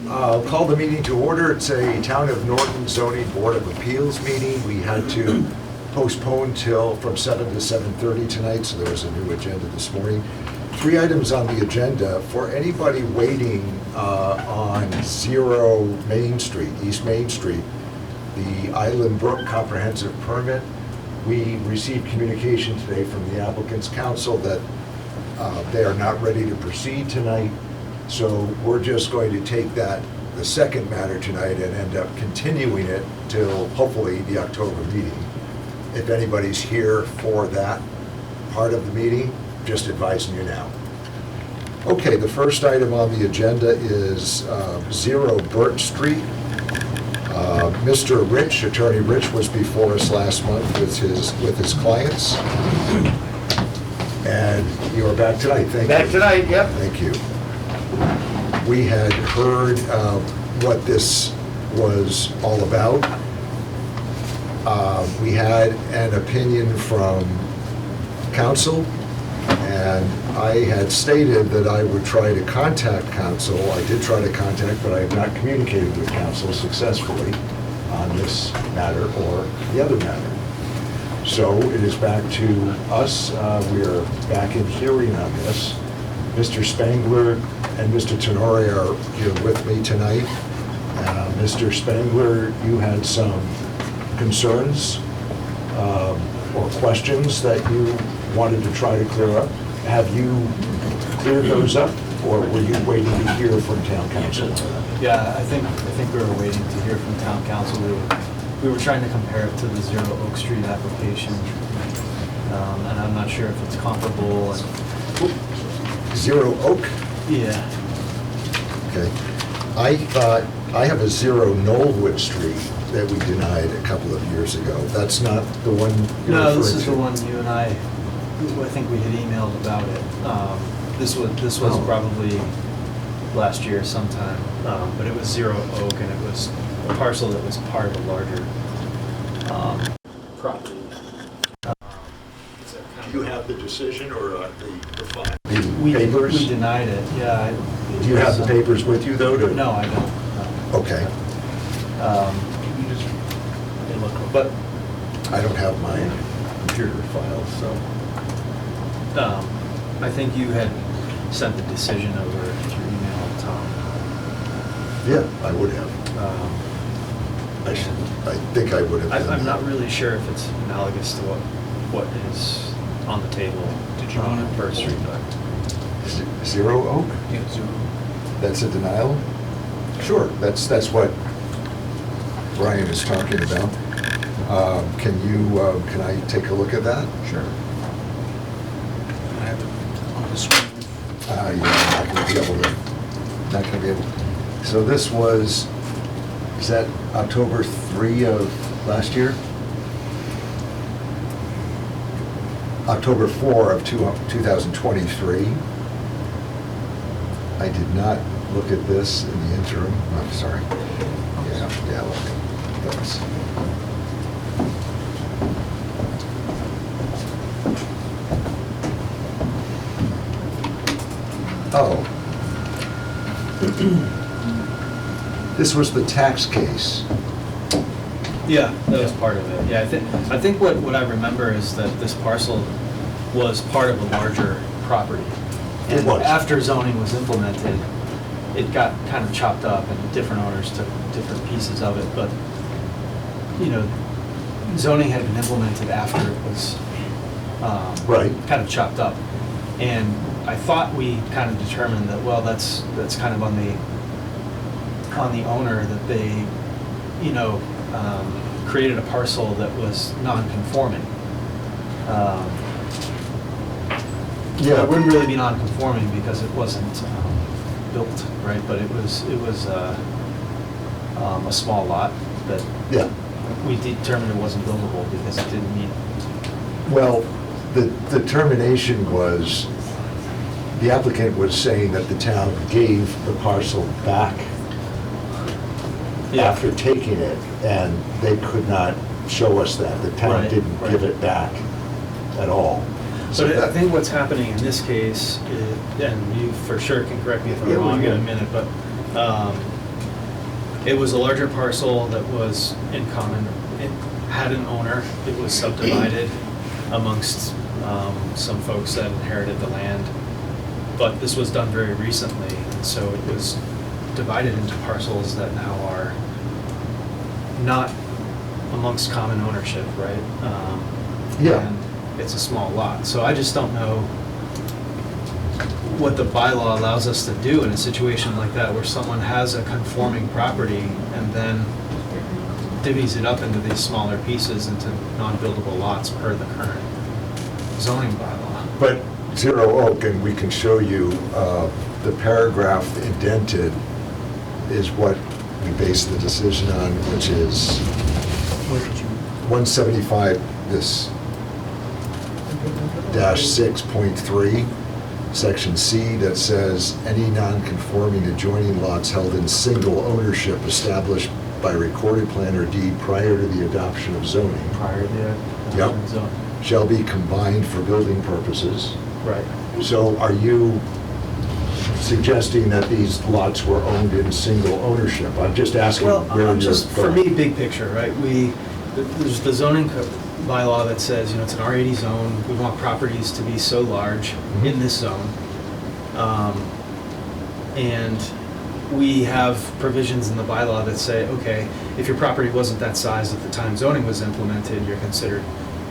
I'll call the meeting to order. It's a Town of Norton Zoning Board of Appeals meeting. We had to postpone from 7 to 7:30 tonight, so there was a new agenda this morning. 3 items on the agenda. For anybody waiting on 0 Main Street, East Main Street, the Island Brook Comprehensive Permit, we received communication today from the applicant's counsel that they are not ready to proceed tonight. So we're just going to take that, the second matter tonight, and end up continuing it till hopefully the October meeting. If anybody's here for that part of the meeting, just advising you now. Okay, the first item on the agenda is 0 Burt Street. Mr. Rich, Attorney Rich, was before us last month with his clients. And you are back tonight, thank you. Back tonight, yep. Thank you. We had heard what this was all about. We had an opinion from counsel, and I had stated that I would try to contact counsel. I did try to contact, but I have not communicated with counsel successfully on this matter or the other matter. So it is back to us. We're back in hearing on this. Mr. Spangler and Mr. Tenore are here with me tonight. Mr. Spangler, you had some concerns or questions that you wanted to try to clear up. Have you cleared those up, or were you waiting to hear from town council? Yeah, I think we were waiting to hear from town council. We were trying to compare it to the 0 Oak Street application, and I'm not sure if it's comparable. 0 Oak? Yeah. Okay. I thought, I have a 0 Knollwood Street that we denied a couple of years ago. That's not the one you're No, this referring is to? the one you and I think we had emailed about it. This was Oh. probably last year sometime, but it was 0 Oak, and it was a parcel that was part of a larger property. Do you have the decision or the file? The We papers? We denied it, yeah. Do you have the papers with you, though? No, I don't. No. Okay. But I don't have my computer files, so. I think you had sent the decision over through email, Tom. Yeah, I would have. I think I would have done I'm not that. really sure if it's analogous to what is on the table. Did you want to- First Street, but. 0 Oak? Yeah, 0. That's a denial? Sure, that's what Brian is talking about. Can I take a look at that? Sure. I have it on the screen. You're not gonna be able. So this was, is that October 3 of last year? October 4 of 2023. I did not look at this in the interim. I'm sorry. Yeah, look. Thanks. Oh. This was the tax case. Yeah, that was part of it. Yeah, I think what I remember is that this parcel was part of a larger property. It And was. after zoning was implemented, it got kind of chopped up and different owners took different pieces of it. But, you know, zoning had been implemented after it was Right. kind of chopped up. And I thought we kind of determined that, well, that's kind of on the owner, that they, you know, created a parcel that was non-conforming. Yeah. It wouldn't really be non-conforming because it wasn't built, right? But it was a small lot that Yeah. we determined it wasn't buildable because it didn't meet. Well, the determination was, the applicant was saying that the town gave the parcel back after taking it, and they could not show us that. The town Right, didn't give right. it back at all. So But I that- think what's happening in this case, and you for sure can correct me if I'm Yeah, we wrong in a will. minute, but It was a larger parcel that was in common. It had an owner. It was subdivided amongst some folks that inherited the land. But this was done very recently, and so it was divided into parcels that now are not amongst common ownership, right? Yeah. And it's a small lot. So I just don't know what the bylaw allows us to do in a situation like that, where someone has a conforming property and then divvies it up into these smaller pieces into non-buildable lots per the current zoning bylaw. But Zero Oak, and we can show you, the paragraph indented is what we base the decision on, which is 175, this -6.3, section C, that says, any non-conforming adjoining lots held in single ownership established by recorded plan or deed prior to the adoption of zoning Prior to the Yep. adoption zone. shall be combined for building purposes. Right. So are you suggesting that these lots were owned in single ownership? I'm just asking Well, where you're just, for going. me, big picture, right? There's the zoning bylaw that says, it's an R80 zone. We want properties to be so large in this zone. And we have provisions in the bylaw that say, okay, if your property wasn't that size at the time zoning was implemented, you're considered,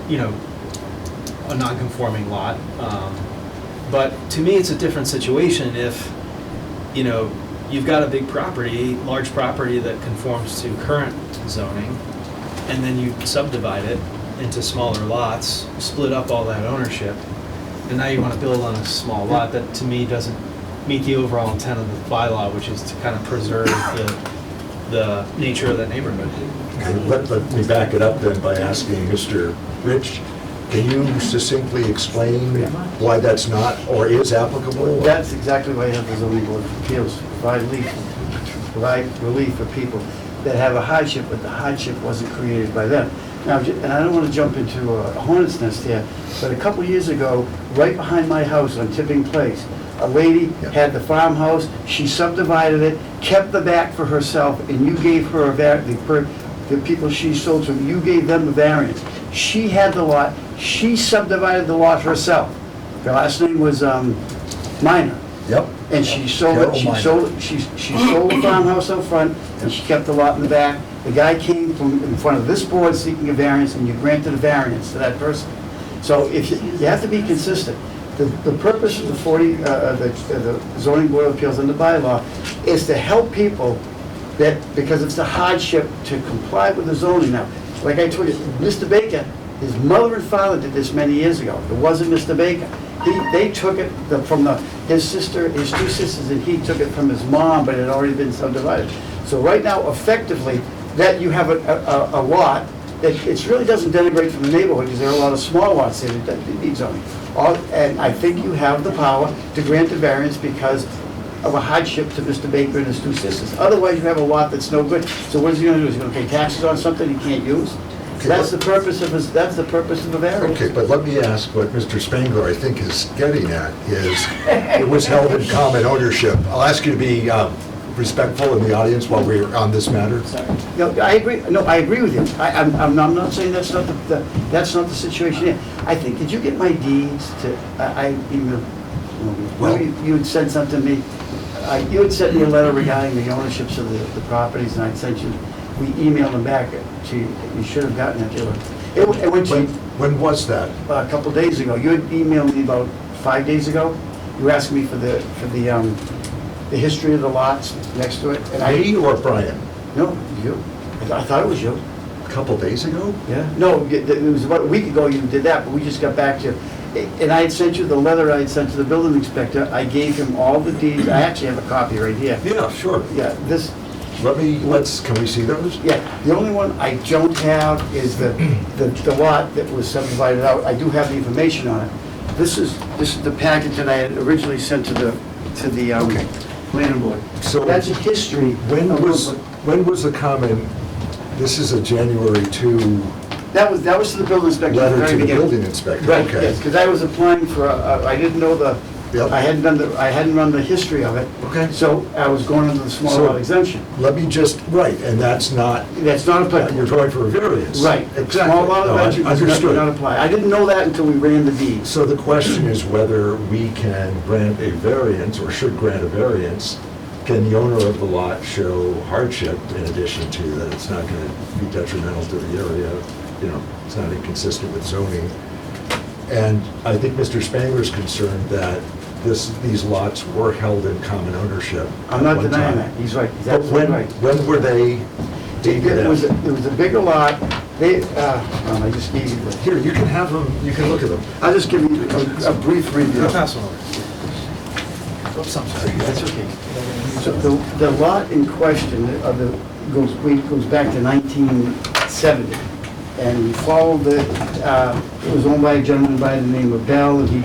a non-conforming lot. But to me, it's a different situation if, you've got a big property, large property that conforms to current zoning, and then you subdivide it into smaller lots, split up all that ownership, and now you want to build on a small lot that, to me, doesn't meet the overall intent of the bylaw, which is to kind of preserve the nature of that neighborhood. Okay, let me back it up then by asking Mr. Rich, can you succinctly explain why that's not or is applicable? That's exactly why you have the zoning board of appeals, provide relief for people that have a hardship, but the hardship wasn't created by them. Now, and I don't want to jump into a hornet's nest here, but a couple years ago, right behind my house on Tipping Place, a lady had the farmhouse, she subdivided it, kept the back for herself, and you gave her the people she sold to, you gave them the variance. She had the lot, she subdivided the lot herself. Her last name was Minor. Yep. And she sold it, she sold the farmhouse out front, and she kept the lot in the back. The guy came from in front of this board seeking a variance, and you granted a variance to that person. So if you have to be consistent. The purpose of the zoning board of appeals and the bylaw is to help people that, because it's the hardship to comply with the zoning now. Like I told you, Mr. Baker, his mother and father did this many years ago. It wasn't Mr. Baker. They took it from his two sisters, and he took it from his mom, but it had already been subdivided. So right now, effectively, that you have a lot that it really doesn't denigrate from the neighborhood, because there are a lot of small lots there that need zoning. And I think you have the power to grant the variance because of a hardship to Mr. Baker and his two sisters. Otherwise, you have a lot that's no good. So what is he gonna do? Is he gonna pay taxes on something he can't use? That's the purpose of that's the purpose of the variance. Okay, but let me ask what Mr. Spangler, I think, is getting at, is it was held in common ownership. I'll ask you to be respectful in the audience while we're on this matter. Sorry. No, I agree. No, I agree with you. I'm not saying that's not that's not the situation here. I think, did you get my deeds to, I emailed, Well- you had sent something to me. You had sent me a letter regarding the ownerships of the properties, and I sent you, we emailed them back to you. You should have gotten it. It went to you When was that? a couple days ago. You had emailed me about 5 days ago. You were asking me for the history of the lots next to it. And Me or Brian? No, you. I thought it was you. A couple days ago? Yeah. No, it was about a week ago you did that, but we just got back to you. And I had sent you the letter I had sent to the building inspector. I gave him all the deeds. I actually have a copy right here. Yeah, sure. Yeah, this, Can we see those? yeah, the only one I don't have is the lot that was subdivided out. I do have the information on it. This is the package that I had originally sent to the Okay. planning board. So That's a history. When of was the comment, this is a January 2 That was to the building inspector at the letter very to the beginning. building inspector? Right, Okay. yes, because I was applying for, I didn't know Yep. I hadn't run the history of it. Okay. So I was going under the small So- lot exemption. Let me just, right, and that's not, That's not applicable. you're going for a variance. Right, Exactly. small lot No, exemption does understood. not apply. I didn't know that until we ran the deeds. So the question is whether we can grant a variance, or should grant a variance. Can the owner of the lot show hardship in addition to that it's not going to be detrimental to the area, you know, it's not inconsistent with zoning? And I think Mr. Spangler's concerned that these lots were held in common ownership. I'm at not one denying time. that. He's right. He's But absolutely right. when were they deeded It was out? a bigger lot. They, I just gave you the, Here, you can have them, you can look at them. I'll just give you a brief review. Go pass one over. Oops, I'm sorry. That's okay. So the lot in question goes back to 1970. And we followed it was owned by a gentleman by the name of Bell, and he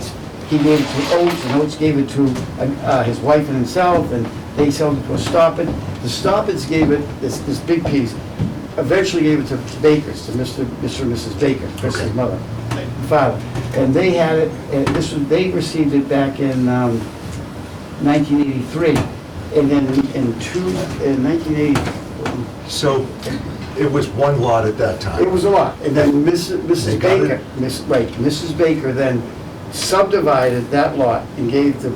gave it to Oates, and Oates gave it to his wife and himself, and they sold it to a Stoppard. The Stoppards gave it, this big piece, eventually gave it to Bakers, to Mr. and Mrs. Baker, Chris's Okay. mother, father. And they had it, and they received it back in 1983. And then in 1980, So it was one lot at that time? it was a lot. And then They Mrs. got it? Baker, Mrs. Baker then subdivided that lot and gave the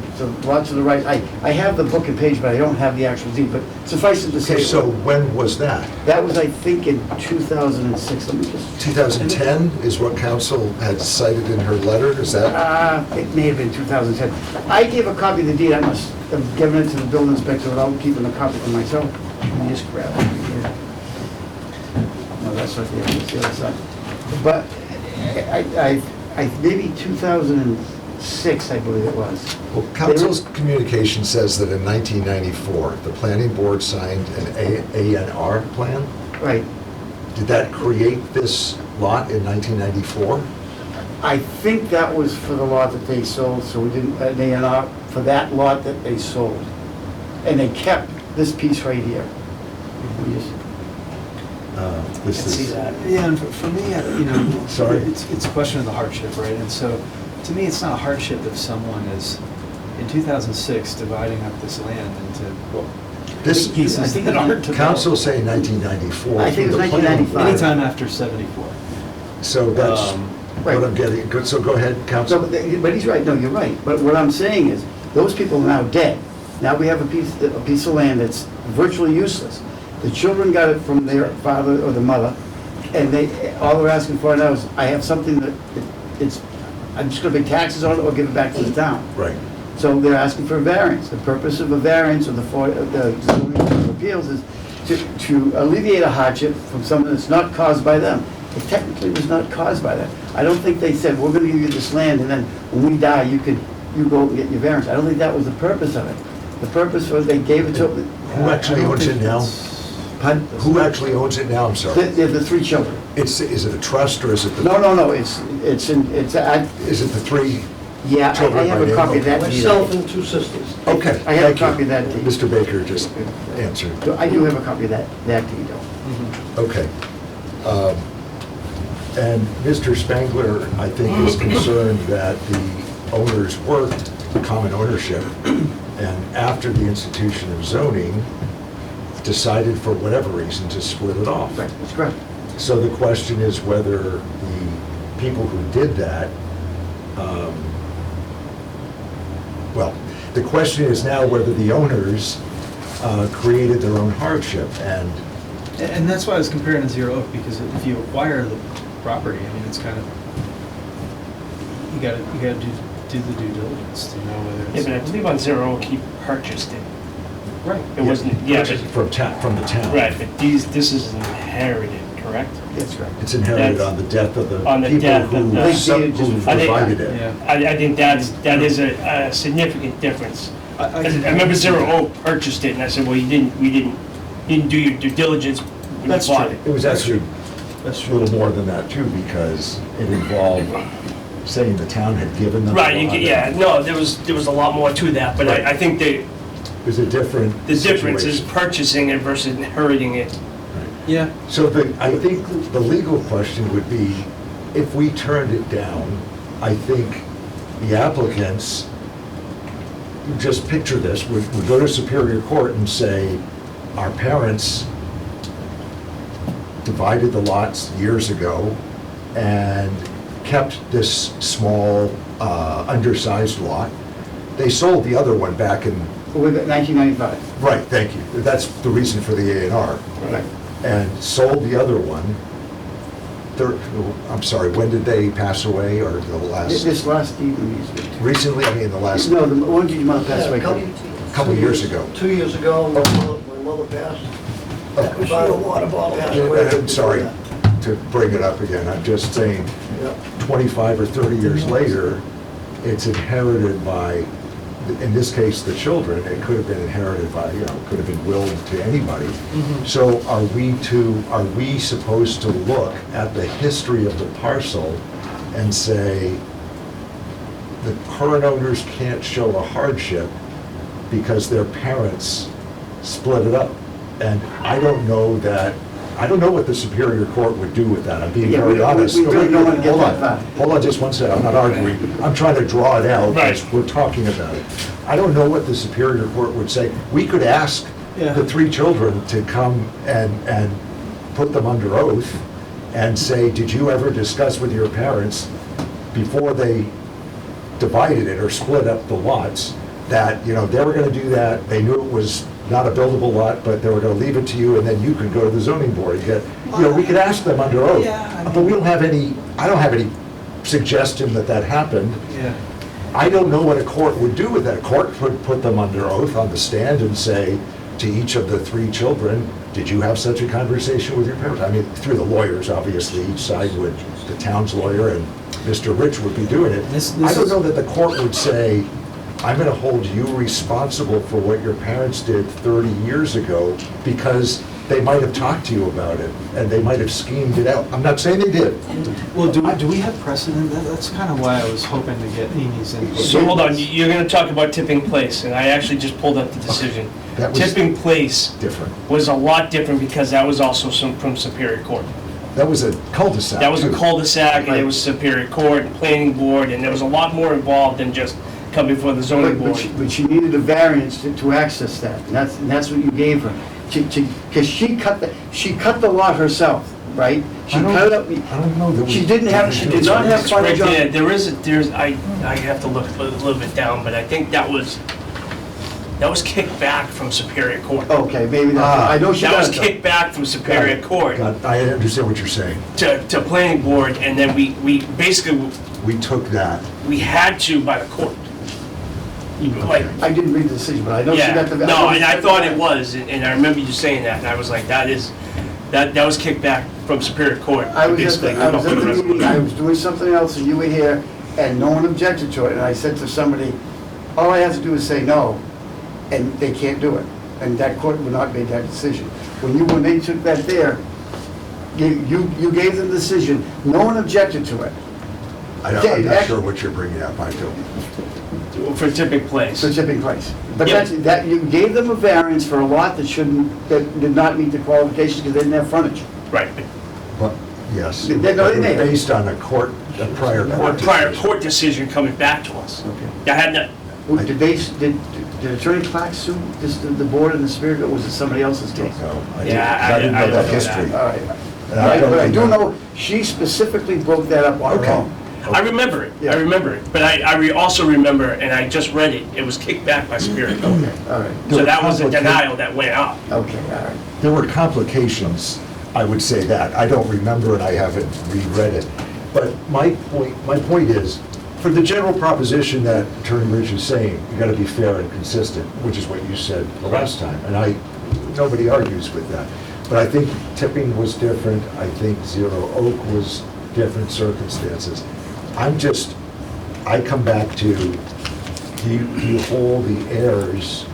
lot to the right. I have the book and page, but I don't have the actual deed, but suffice it to say. Okay, so when was that? That was, I think, in 2006. Let me just. 2010 is what council had cited in her letter, is that? It may have been 2010. I gave a copy of the deed. I must have given it to the building inspector without keeping a copy for myself. Let me just grab it here. No, that's right there. It's the other side. But maybe 2006, I believe it was. Well, council's communication says that in 1994, the planning board signed an ANR plan. Right. Did that create this lot in 1994? I think that was for the lot that they sold, so we didn't, they are not, for that lot that they sold. And they kept this piece right here. We just- This is, Yeah, and for me, you know, Sorry. it's a question of the hardship, right? And so, to me, it's not a hardship if someone is, in 2006, dividing up this land into this, pieces I think that it's- aren't developed. council saying 1994. I think it was for the planning 1995. Anytime after 74. So that's Right. what I'm getting. Good, so go ahead, So, council. but he's right, no, you're right. But what I'm saying is, those people are now dead. Now we have a piece of land that's virtually useless. The children got it from their father or the mother, and all they're asking for now is, I have something that, I'm just gonna pay taxes on it or give it back to the town. Right. So they're asking for a variance. The purpose of a variance of the zoning board of appeals is to alleviate a hardship from something that's not caused by them. It technically was not caused by them. I don't think they said, we're gonna give you this land, and then when we die, you go and get your variance. I don't think that was the purpose of it. The purpose was they gave it to. Who actually owns it now? Pardon? Who actually owns it now? I'm sorry. They're the three children. Is it a trust or is it the? No, it's Is it the three? yeah, Children I have by a name, copy of that. okay. deed. Myself and two sisters. Okay. I have a thank you. copy of that deed. Mr. Baker just answered. I do have a copy of that deed, though. Okay. And Mr. Spangler, I think, is concerned that the owners worked common ownership, and after the institution of zoning, decided for whatever reason to split it off. Right, that's correct. So the question is whether the people who did that, well, the question is now whether the owners created their own hardship, and And that's why I was comparing to Zero Oak, because if you acquire the property, I mean, it's kind of, you gotta do the due diligence to know whether Yeah, it's. but I believe on Zero Oak, he purchased it. Right. It wasn't, yeah, purchased from the town. right, but this is inherited, correct? That's correct. It's inherited That's- on the death of the on the people death who of the- They did just- who I think- provided it. Yeah. I think that is a significant difference. I remember Zero Oak purchased it, and I said, well, you didn't do your due diligence when you That's bought true. it. It was actually That's a true. little more than that too, because it involved saying the town had given them. Right, the lot. yeah, no, there was a lot more to that, but Right. I think It was a different the difference is situation. purchasing it versus inheriting it. Right. Yeah. So I think the legal question would be, if we turned it down, I think the applicants just picture this, we go to Superior Court and say, our parents divided the lots years ago and kept this small, undersized lot. They sold the other one back in, With 1995. right, thank you. That's the reason for the A&R. Right. And sold the other one. I'm sorry, when did they pass away, or the last? This last evening, he's... Recently, I mean, the last No, when did your mother pass away? couple years ago. 2 years ago, my mother passed. Oh. About a water bottle. Passed away. I'm sorry to bring it up again, I'm just saying, Yeah. 25 or 30 years later, it's inherited by, in this case, the children. It could have been inherited by, could have been willed to anybody. So are we supposed to look at the history of the parcel and say, the current owners can't show a hardship because their parents split it up? And I don't know what the Superior Court would do with that, I'm being Yeah, very honest. we really don't want to get that far. Hold on just one second, I'm not arguing, I'm trying to draw it out, Right. because we're talking about it. I don't know what the Superior Court would say. We could ask Yeah. the three children to come and put them under oath and say, did you ever discuss with your parents before they divided it or split up the lots, that, they were gonna do that, they knew it was not a buildable lot, but they were gonna leave it to you, and then you could go to the zoning board and get, we could ask them under oath. Yeah, I mean- But we don't have any, I don't have any suggestion that happened. Yeah. I don't know what a court would do with that. A court could put them under oath on the stand and say to each of the three children, did you have such a conversation with your parents? I mean, through the lawyers, obviously, each side would, the town's lawyer and Mr. Rich would be doing it. This I don't is- know that the court would say, I'm gonna hold you responsible for what your parents did 30 years ago, because they might have talked to you about it, and they might have schemed it out. I'm not saying they did. Well, do we have precedent? That's kind of why I was hoping to get Amy's input. So hold on, you're gonna talk about Tipping Place, and I actually just pulled up the decision. That was- Tipping Place Different. was a lot different because that was also from Superior Court. That was a cul-de-sac. That was a too. cul-de-sac, and it was Superior Court, and Planning Board, and there was a lot more involved than just come before the zoning board. But she needed a variance to access that, and that's what you gave her. Because she cut the lot herself, right? She I don't- cut it up. I don't know that we. She did not have It's right frontage there, on. I have to look a little bit down, but I think that was kicked back from Superior Court. Okay, maybe that's, I know she That was got it. kicked back from Superior Court God, I understand what you're saying. to Planning Board, and then we basically, We took that. we had to by the court. Like, I didn't read the decision, but I know she yeah, got the. no, and I thought it was, and I remember you saying that, and I was like, that was kicked back from Superior Court. I was Basically, at the we don't meeting, I was doing something else, and you were here, and no one objected to it, and I said to somebody, all I have to do is say no, and they can't do it, and that court would not make that decision. When they took that there, you gave them the decision, no one objected to it. I'm Okay, not act- sure what you're bringing up, I don't. For Tipping Place. It's a tipping place. But Yeah. that, you gave them a variance for a lot that did not meet the qualifications because they didn't have frontage. Right. But, yes. They- they- But they- Based on a prior court Prior decision. court decision coming back to us. Okay. I had not, Did Attorney Clark sue the board and the Superior, or was it somebody else's case? No, I Yeah, didn't I know don't that know history. All right. And I don't But I do know- know, she specifically broke that up on her Okay. own. I remember it, Yeah. I remember it, but also remember, and I just read it, it was kicked back by Superior Court. All right, There So were that was a complica- denial that went up. okay, all right. There were complications, I would say that. I don't remember and I haven't reread it. But my point is, for the general proposition that Attorney Rich is saying, you gotta be fair and consistent, which is what you said the last time, and nobody argues with that. But I think Tipping was different, I think Zero Oak was different circumstances. I come back to, do you hold the heirs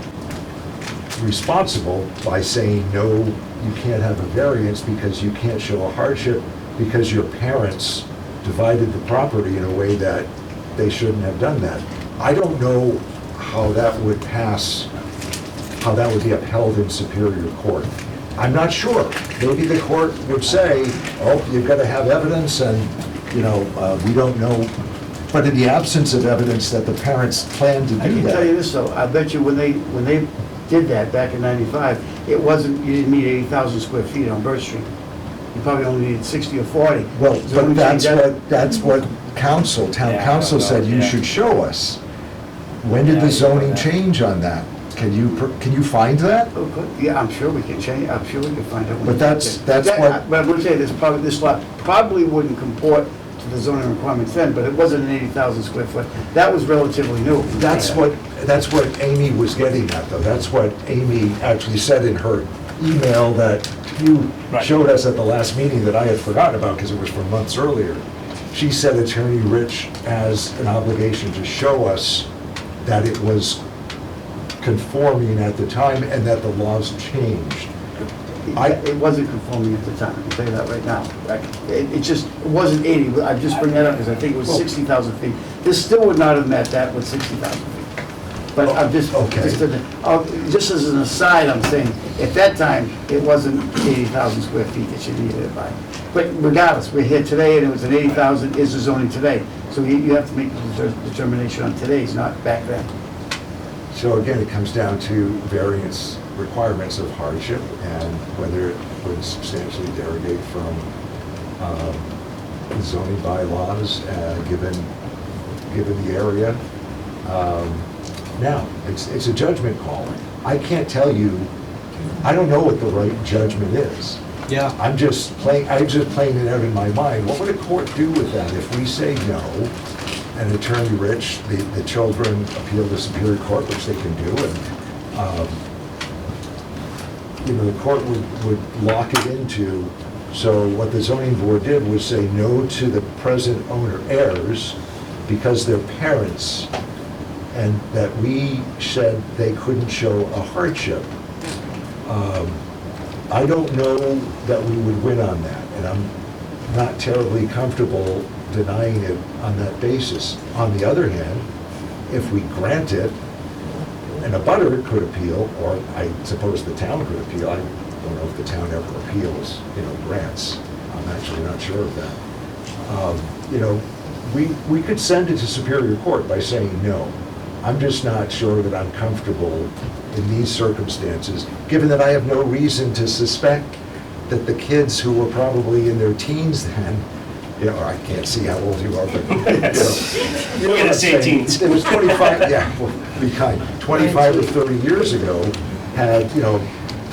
responsible by saying, no, you can't have a variance because you can't show a hardship because your parents divided the property in a way that they shouldn't have done that. I don't know how that would pass, how that would be upheld in Superior Court. I'm not sure. Maybe the court would say, oh, you've got to have evidence and, we don't know But in the absence of evidence that the parents planned to I do can tell you that, this though, I bet you when they did that back in 95, it wasn't, you didn't need 80,000 square feet on Birch Street. You probably only needed 60 or 40. well, So but when that's what town Yeah, council well, said you yeah. should show us. When did Yeah, I the know zoning that. change on that? Can you find that? Oh, good. Yeah, I'm sure we can change, I'm sure we can find out. when But we that's- get that's there. what- But I'm gonna say, this lot probably wouldn't comport to the zoning requirements then, but it wasn't an 80,000 square foot. That was relatively new. That's what Amy was getting at, though. That's what Amy actually said in her email that you Right. showed us at the last meeting that I had forgotten about because it was from months earlier. She said Attorney Rich has an obligation to show us that it was conforming at the time and that the laws changed. It wasn't conforming at the time, I can tell you that right now. It just, it wasn't 80, I just bring that up because I think it was 60,000 feet. This still would not have met that with 60,000 feet. But I'm just, Okay. just as an aside, I'm saying, at that time, it wasn't 80,000 square feet that you needed it by. But regardless, we're here today and it was an 80,000 is the zoning today. So you have to make the determination on today's, not back then. So again, it comes down to variance requirements of hardship and whether it would substantially derogate from the zoning bylaws, given the area. Now, it's a judgment call. I can't tell you, I don't know what the right judgment is. Yeah. I'm just playing it out in my mind. What would a court do with that if we say no, and Attorney Rich, the children appeal to Superior Court, which they can do, and, the court would lock it into, so what the zoning board did was say no to the present owner heirs because they're parents, and that we said they couldn't show a hardship. I don't know that we would win on that, and I'm not terribly comfortable denying it on that basis. On the other hand, if we grant it, and a butter could appeal, or I suppose the town could appeal, I don't know if the town ever appeals, grants. I'm actually not sure of that. We could send it to Superior Court by saying no. I'm just not sure that I'm comfortable in these circumstances, given that I have no reason to suspect that the kids who were probably in their teens then, I can't see how old you are, but, We're gonna say teens. It was 25, yeah, well, be kind, 25 or 30 years ago, had,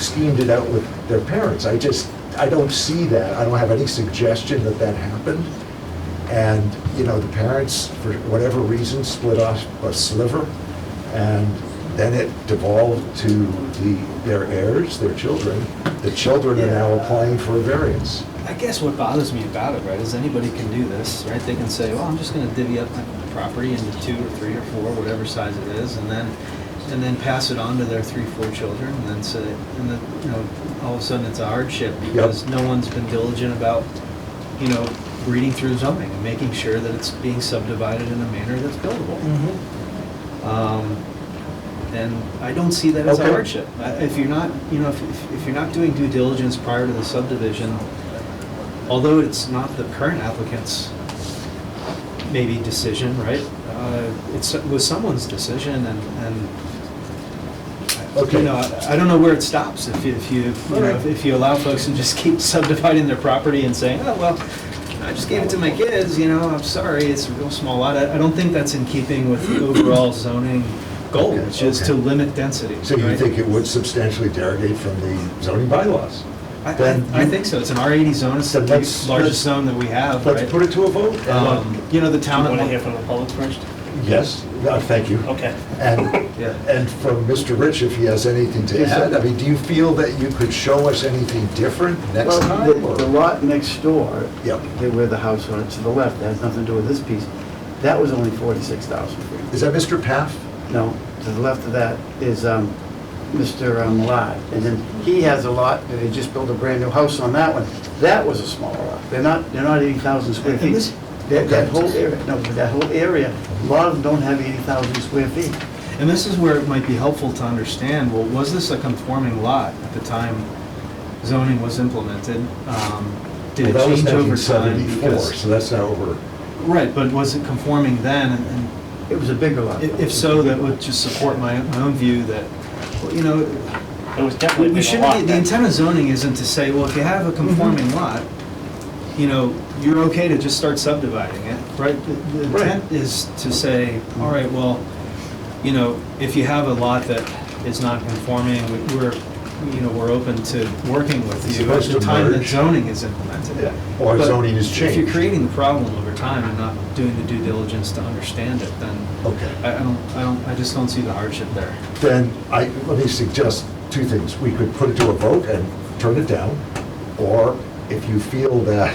schemed it out with their parents. I don't see that. I don't have any suggestion that that happened. And, the parents, for whatever reason, split off a sliver, and then it devolved to their heirs, their children. The children are now applying for a variance. I guess what bothers me about it, right, is anybody can do this, right? They can say, well, I'm just gonna divvy up my property into 2 or 3 or 4, whatever size it is, and then pass it on to their 3, 4 children, and then say, and then, all of a sudden it's a hardship because no one's been diligent about, reading through zoning and making sure that it's being subdivided in a manner that's buildable. And I don't see that as a Okay. hardship. If you're not, if you're not doing due diligence prior to the subdivision, although it's not the current applicant's maybe decision, right? It was someone's decision, and Okay. I don't know where it stops if if you allow folks to just keep subdividing their property and saying, oh, well, I just gave it to my kids, I'm sorry, it's a real small lot. I don't think that's in keeping with the overall zoning goal, Okay, which is to okay. limit density. So you right? think it would substantially derogate from the zoning bylaws? I Then think so. It's an R80 zone. It's the Then let's- largest zone that we have, right? Let's put it to a vote. The Do you town want to hear of... from the public first? Yes, thank you. Okay. Yeah. And from Mr. Rich, if he has anything to Yes, sir. add, do you feel that you could show us anything different next Well, time? the lot next door, Yep. where the house on to the left, that has nothing to do with this piece, that was only 46,000 feet. Is that Mr. Paff? No, to the left of that is Mr. Malad. And then he has a lot, they just built a brand new house on that one. That was a smaller lot. They're not 80,000 square And feet. this- That whole area, that whole area, a lot of them don't have 80,000 square feet. And this is where it might be helpful to understand, well, was this a conforming lot at the time zoning was implemented? Did it Well, that was change over time? 1974, Because- so that's now over Right, but was it conforming then? And It was a bigger lot. if so, that would just support my own view that, well, you know, It was definitely a we bigger shouldn't, lot the then. intent of zoning isn't to say, well, if you have a conforming lot, you know, you're okay to just start subdividing it, right? The intent is to say, all right, well, you know, if you have a lot that is not conforming, we're open to working with It's you at supposed the to time that merge. zoning is implemented. Yeah. Or But zoning is If you're changed. creating the problem over time and not doing the due diligence to understand it, then Okay. I just don't see the hardship there. Then let me suggest two things. We could put it to a vote and turn it down, or if you feel that,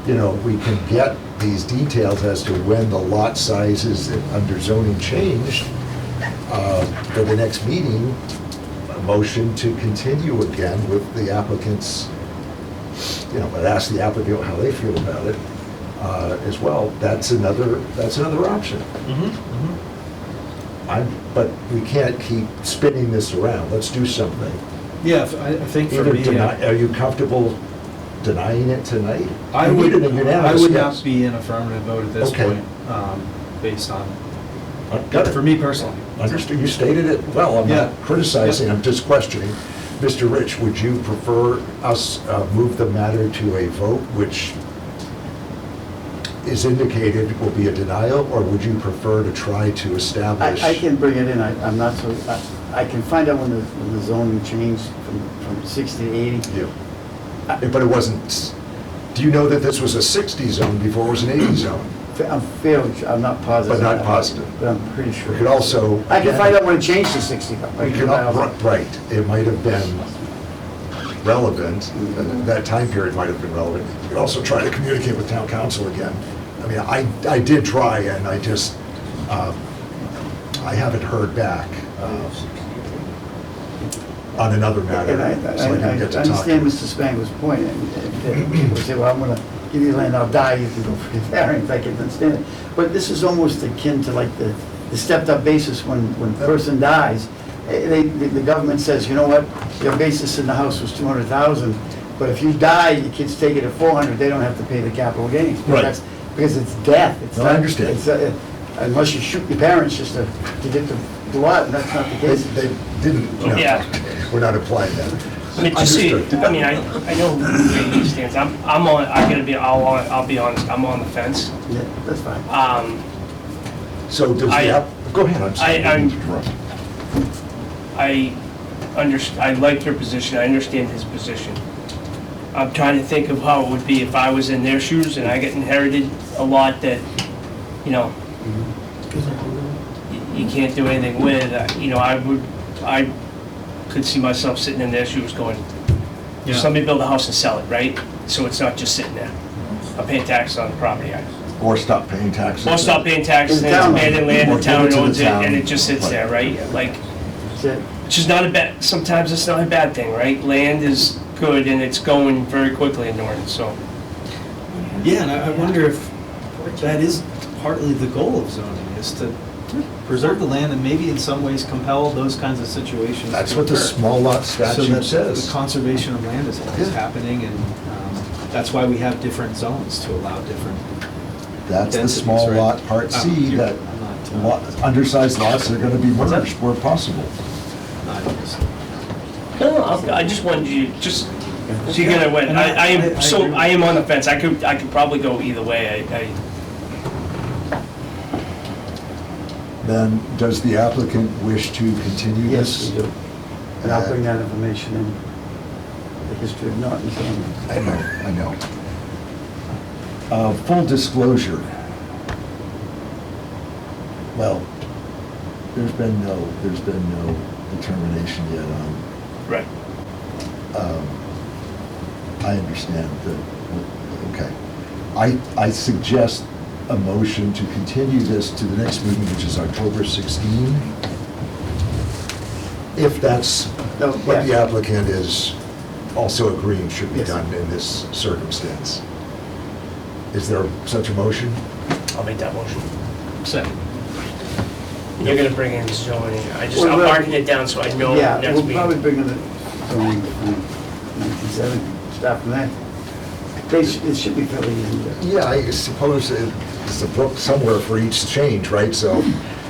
you know, we can get these details as to when the lot sizes under zoning changed, for the next meeting, a motion to continue again with the applicants, you know, but ask the applicant how they feel about it, as well. That's another option. But we can't keep spinning this around. Let's do something. Yeah, I think for Either me, are you comfortable denying it tonight? I You would, need a unanimous I would yes. not be an affirmative vote at this Okay. point, based on, Got it. for me personally. Understood, you stated it well, I'm Yeah. not criticizing, I'm just questioning. Mr. Rich, would you prefer us move the matter to a vote, which is indicated will be a denial, or would you prefer to try to establish? I can bring it in, I'm not so, I can find out when the zoning changed from 60 to 80. Yeah. But it wasn't, do you know that this was a 60 zone before it was an 80 zone? I'm fairly sure, I'm not positive. But not positive. But I'm pretty sure. We could also. I can find out when it changed to 60. We could, right, it might have been relevant, that time period might have been relevant. We could also try to communicate with town council again. I mean, I did try, and I just, I haven't heard back on another matter, And I so I didn't get to talk to understand him. Mr. Spangler's point, and people say, well, I'm gonna give you land, I'll die, you can go for your variance, I can understand it. But this is almost akin to like the stepped-up basis when a person dies. The government says, you know what, your basis in the house was 200,000, but if you die, your kids take it at 400, they don't have to pay the capital gain. Right. That's because it's death. It's No, I not- understand. it's, unless you shoot your parents just to get the lot, and that's not the case. They didn't, no, Yeah. we're not applying that. I mean, just see, Understood. I mean, I know where he stands. I'll be honest, I'm on the fence. Yeah, that's fine. So does the I- go ahead, I'm sorry. I- I'm- didn't interrupt. I like your position, I understand his position. I'm trying to think of how it would be if I was in their shoes and I get inherited a lot that, you know, you can't do anything with. You know, I could see myself sitting in their shoes going, Yeah. somebody build a house and sell it, right? So it's not just sitting there. I'm paying taxes on the property. Or stop paying taxes. Or stop paying taxes, In and it's town. abandoned land, Or the give it town to the owns it, town. and it just sits there, right? Like, That's it. which is not a bad, sometimes it's not a bad thing, right? Land is good and it's going very quickly in Norton, so. Yeah, and I wonder if that is partly the goal of zoning, is to preserve the land and maybe in some ways compel those kinds of situations. That's to what the occur. small lot So statute that the says. conservation of land is Yeah. happening, and that's why we have different zones to allow different. That's the densities, small right? lot, part C, You're- that I'm not, undersized lots are gonna be What's that? merged where possible. not just- No, I just wanted you, just, so you're gonna win. And I am, agree so, with I am on the fence. I could probably go either way. Then, does the applicant wish to continue Yes, this? we do. And I'll bring that information in, the history of Norton zoning. I know. Full disclosure. Well, there's been no determination yet on, Right. I understand that, okay. I suggest a motion to continue this to the next meeting, which is October 16, if that's No, what the yeah. applicant is also agreeing should be Yes. done in this circumstance. Is there such a motion? I'll make that motion. Second. You're gonna bring in zoning. Well, I'm well- marking it down so I know Yeah, next we'll probably meeting. bring in the zoning from 1970, start from there. It should be fairly easy to. Yeah, I suppose it's a book somewhere for each change, right? So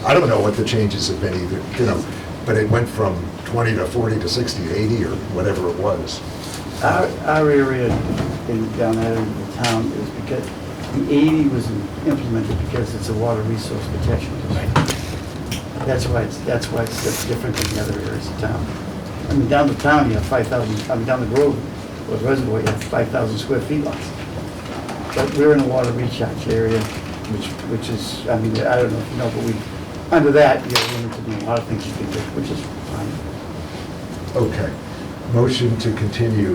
I don't know what the changes have been either, you know, but it went from 20 to 40 to 60 to 80 or whatever it was. Our area down there in the town is because the 80 was implemented because it's a water resource protection district. That's why it's different than the other areas of town. I mean, down the town, you have 5,000, I mean, down the road, or the reservoir, you have 5,000 square feet lots. But we're in a water recharge area, which is, I mean, I don't know if you know, but under that, you're limited in a lot of things you can do, which is fine. Okay. Motion to continue,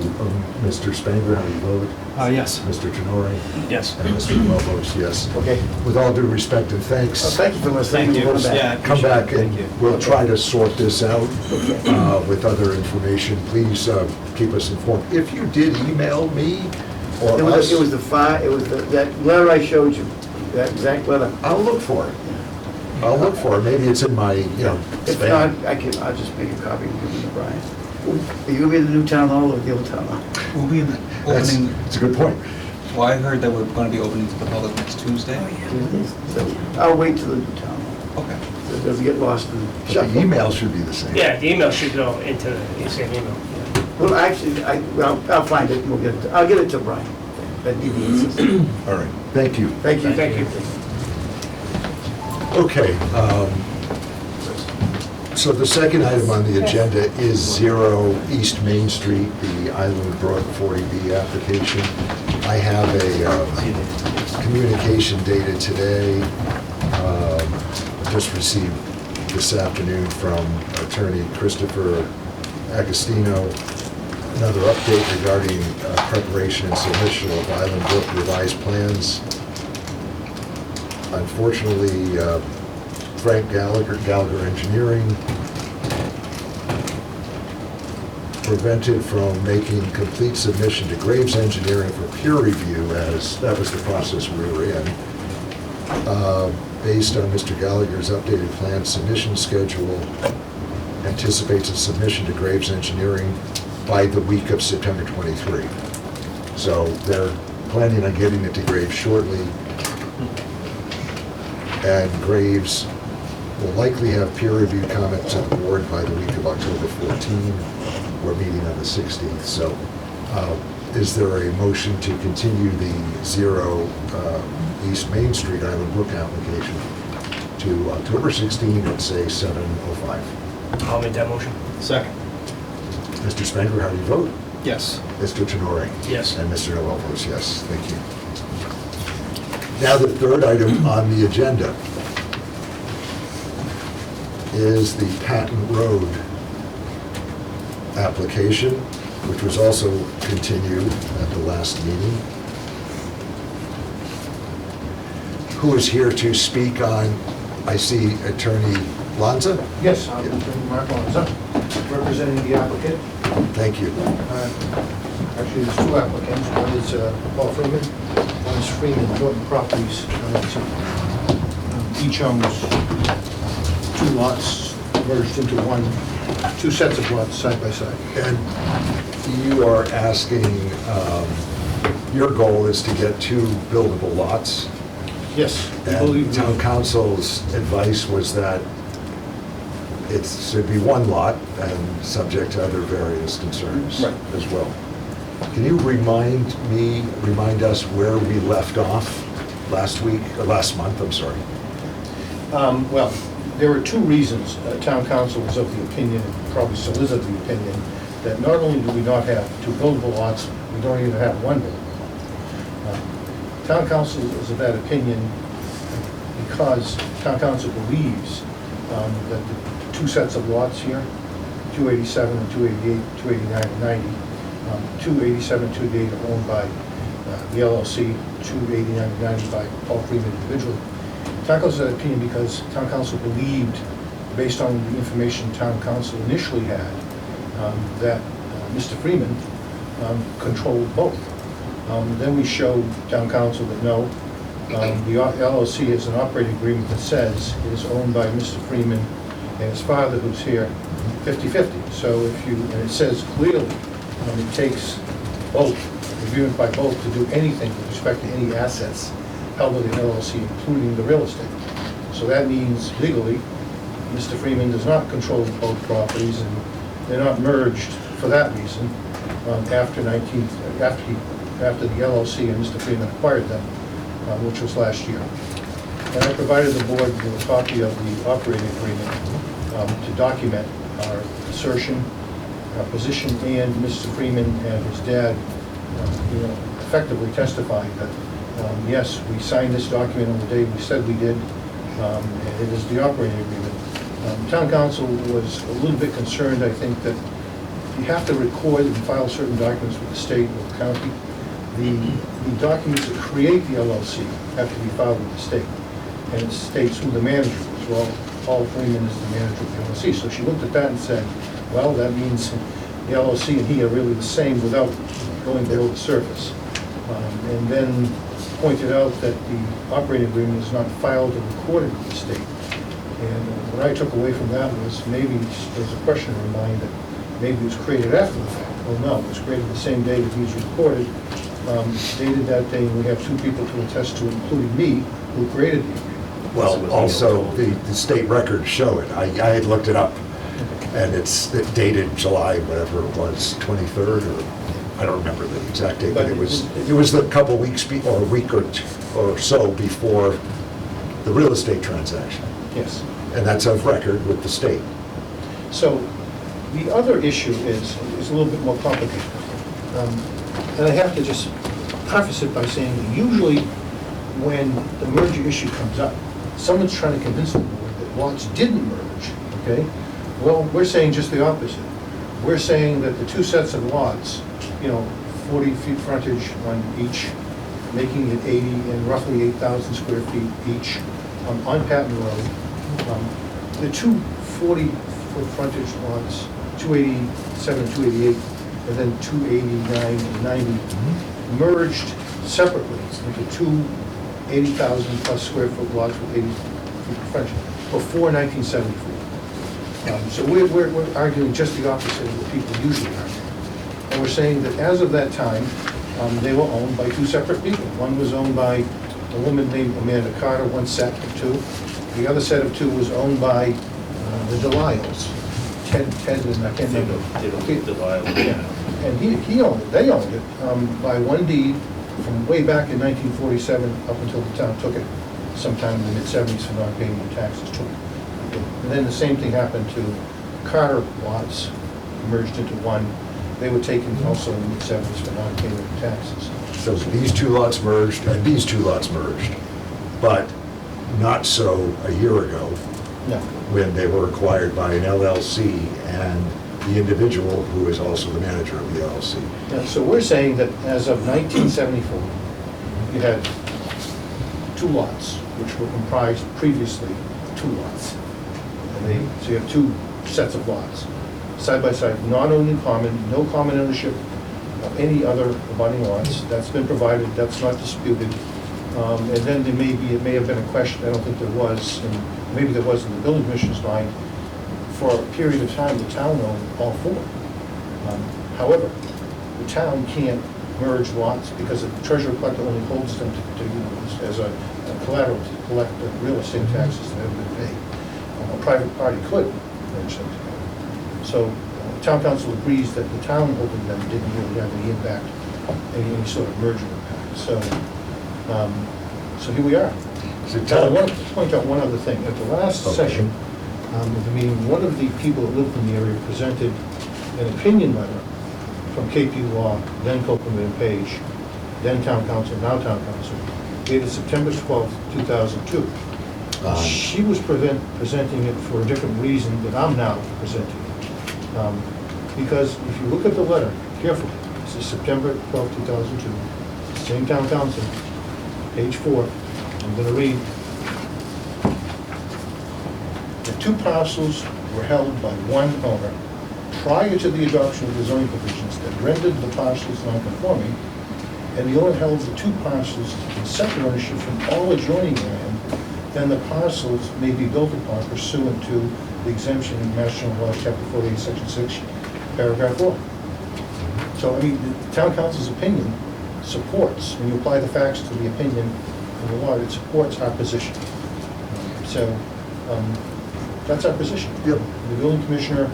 Mr. Spangler, how do you vote? Yes. Mr. Tenori? Yes. And Mr. Noel votes yes. Okay. With all due respect and thanks. Well, thank you for listening. Thank you. We'll go back. Yeah. Come back and Thank you. we'll try to sort this out with other information. Please keep us informed. If you did email me or us, It was that letter I showed you, that exact letter. I'll look for it. I'll look for it. Maybe it's in my, If spam. not, I'll just make a copy and give it to Brian. Are you gonna be in the new town hall or the old town hall? We'll be That's opening, it's a good point. well, I heard that we're going to be opening to the public next Tuesday. So I'll wait till the new town hall, Okay. so it doesn't get lost in the But the shuffle. email should be the same. Yeah, the email should go into the same email. Well, actually, I'll find it and we'll get it, I'll get it to Brian. That'd be the easiest. All right. Thank you. Thank you. Thank you. Okay. So the second item on the agenda is 0 East Main Street, the Island Brook 40B application. I have a communication dated today, just received this afternoon from Attorney Christopher Agostino. Another update regarding preparation and submission of Island Brook revised plans. Unfortunately, Frank Gallagher Engineering, prevented from making complete submission to Graves Engineering for peer review, as that was the process we were in. Based on Mr. Gallagher's updated plan submission schedule, anticipates a submission to Graves Engineering by the week of September 23. So they're planning on getting it to Graves shortly. And Graves will likely have peer review comments to the board by the week of October 14. We're meeting on the 16th. So is there a motion to continue the 0 East Main Street Island Brook application to October 16 at, say, 7:05? I'll make that motion. Second. Mr. Spangler, how do you vote? Yes. Mr. Tenori? Yes. And Mr. Noel votes yes. Thank you. Now, the third item on the agenda is the Patton Road application, which was also continued at the last meeting. Who is here to speak on, I see Attorney Lanza? Yes, I'm Attorney Mark Lanza, representing the applicant. Thank you. Actually, there's two applicants. One is Paul Freeman, one is Freeman Norton Properties. Each owns 2 lots merged into one, 2 sets of lots side by side. And you are asking, your goal is to get 2 buildable lots? Yes, we And believe town council's advice was that it should be 1 lot and subject to other various concerns Right. as well. Can you remind us where we left off last month, I'm sorry? Well, there were 2 reasons. Town council was of the opinion, and probably still is of the opinion, that not only do we not have 2 buildable lots, we don't even have 1 buildable lot. Town council is of that opinion because town council believes that the 2 sets of lots here, 287 and 288, 289 and 90, 287 and 288 are owned by the LLC, 289 and 90 by Paul Freeman individually. Town council had opinion because town council believed, based on the information town council initially had, that Mr. Freeman controlled both. Then we showed town council that no, the LLC has an operating agreement that says it is owned by Mr. Freeman and his father, who's here, 50/50. So if you, and it says clearly, it takes both, agreement by both to do anything with respect to any assets held with the LLC, including the real estate. So that means legally, Mr. Freeman does not control both properties, and they're not merged for that reason after the LLC and Mr. Freeman acquired them, which was last year. And I provided the board with a copy of the operating agreement to document our assertion, our position, and Mr. Freeman and his dad, effectively testified that, yes, we signed this document on the day we said we did, and it is the operating agreement. Town council was a little bit concerned, I think, that you have to record and file certain documents with the state or the county. The documents that create the LLC have to be filed with the state, and it states who the manager is. Well, Paul Freeman is the manager of the LLC, so she looked at that and said, well, that means the LLC and he are really the same without going below the surface. And then pointed out that the operating agreement is not filed or recorded with the state. And what I took away from that was maybe there's a question in her mind that maybe it was created after the fact. Well, no, it was created the same day that he was recorded, dated that day, and we have two people to attest to it, including me, who created the agreement. Well, also, the state records show it. I had looked it up, and it's dated July, whatever it was, 23rd, or I don't remember the exact date, but it was a couple weeks, or a week or so before the real estate transaction. Yes. And that's of record with the state. So the other issue is a little bit more complicated. And I have to just preface it by saying that usually when the merger issue comes up, someone's trying to convince the board that lots didn't merge, okay? Well, we're saying just the opposite. We're saying that the two sets of lots, 40 feet frontage on each, making it 80 and roughly 8,000 square feet each on Patton Road. The two 40-foot frontage lots, 287 and 288, and then 289 and 90, merged separately into two 80,000 plus square foot lots with 80 feet of frontage before 1974. So we're arguing just the opposite of what people usually argue. And we're saying that as of that time, they were owned by two separate people. One was owned by a woman named Amanda Carter, one set of two. The other set of two was owned by the Delisles. Ted and I can't remember. Yeah. And he owned it, they owned it by one deed from way back in 1947 up until the town took it sometime in the mid-70s for not paying the taxes to it. And then the same thing happened to Carter lots, merged into one. They were taken also in the mid-70s for not paying the taxes. So these two lots merged, and these two lots merged, but not so a year ago, No. when they were acquired by an LLC and the individual who is also the manager of the LLC. Yeah, so we're saying that as of 1974, you had two lots, which were comprised previously of two lots. So you have two sets of lots, side by side, not owned in common, no common ownership of any other abutting lots. That's been provided, that's not disputed. And then it may have been a question, I don't think there was, and maybe there was in the building commissioner's mind. For a period of time, the town owned all four. However, the town can't merge lots because the treasurer collector only holds them to use as a collateral to collect the real estate taxes that have been paid. A private party could merge them together. So town council agrees that the town holding them didn't really have any impact, any sort of merger impact. So here we are. So I want to point out one other thing. At the last session of the meeting, one of the people that lived in the area presented an opinion letter from KP Law, then Copeland and Page, then Town Council, now Town Council, dated September 12th, 2002. She was presenting it for a different reason than I'm now presenting it. Because if you look at the letter carefully, this is September 12th, 2002, same Town Council, page 4, I'm going to read. The two parcels were held by one owner prior to the adoption of the zoning provisions that rendered the parcels non-conforming, and the owner held the two parcels in separate ownership from all adjoining land, then the parcels may be built upon pursuant to the exemption in Mass General Law, Chapter 48, Section 6, Paragraph 4. So, I mean, the town council's opinion supports, when you apply the facts to the opinion of the law, it supports our position. So, that's our position. Yep. The building commissioner,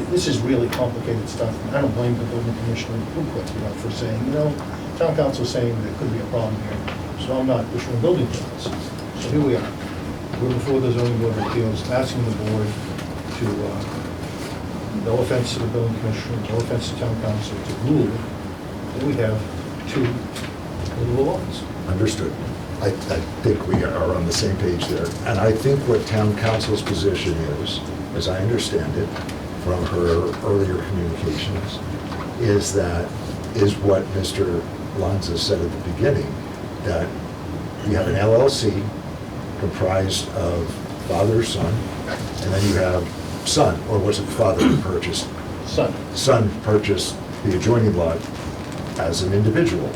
this is really complicated stuff. I don't blame the building commissioner, for saying, town council's saying there could be a problem here, so I'm not issuing building permits. So here we are. We're before the zoning board of appeals, asking the board to, no offense to the building commissioner, no offense to town council, to rule that we have 2 livable lots. Understood. I think we are on the same page there. And I think what town council's position is, as I understand it from her earlier communications, is what Mr. Lanza said at the beginning, that you have an LLC comprised of father, son, and then you have son, or was it father who purchased? Son. Son purchased the adjoining lot as an individual.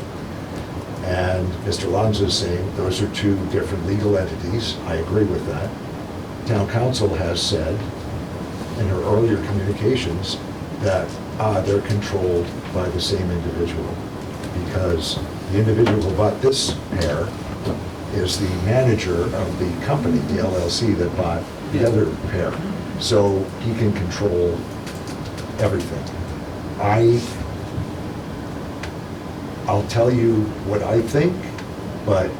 And Mr. Lanza is saying those are 2 different legal entities. I agree with that. Town council has said in her earlier communications that they're controlled by the same individual, because the individual who bought this pair is the manager of the company, the LLC that bought the other pair. So he can control everything. I'll tell you what I think, but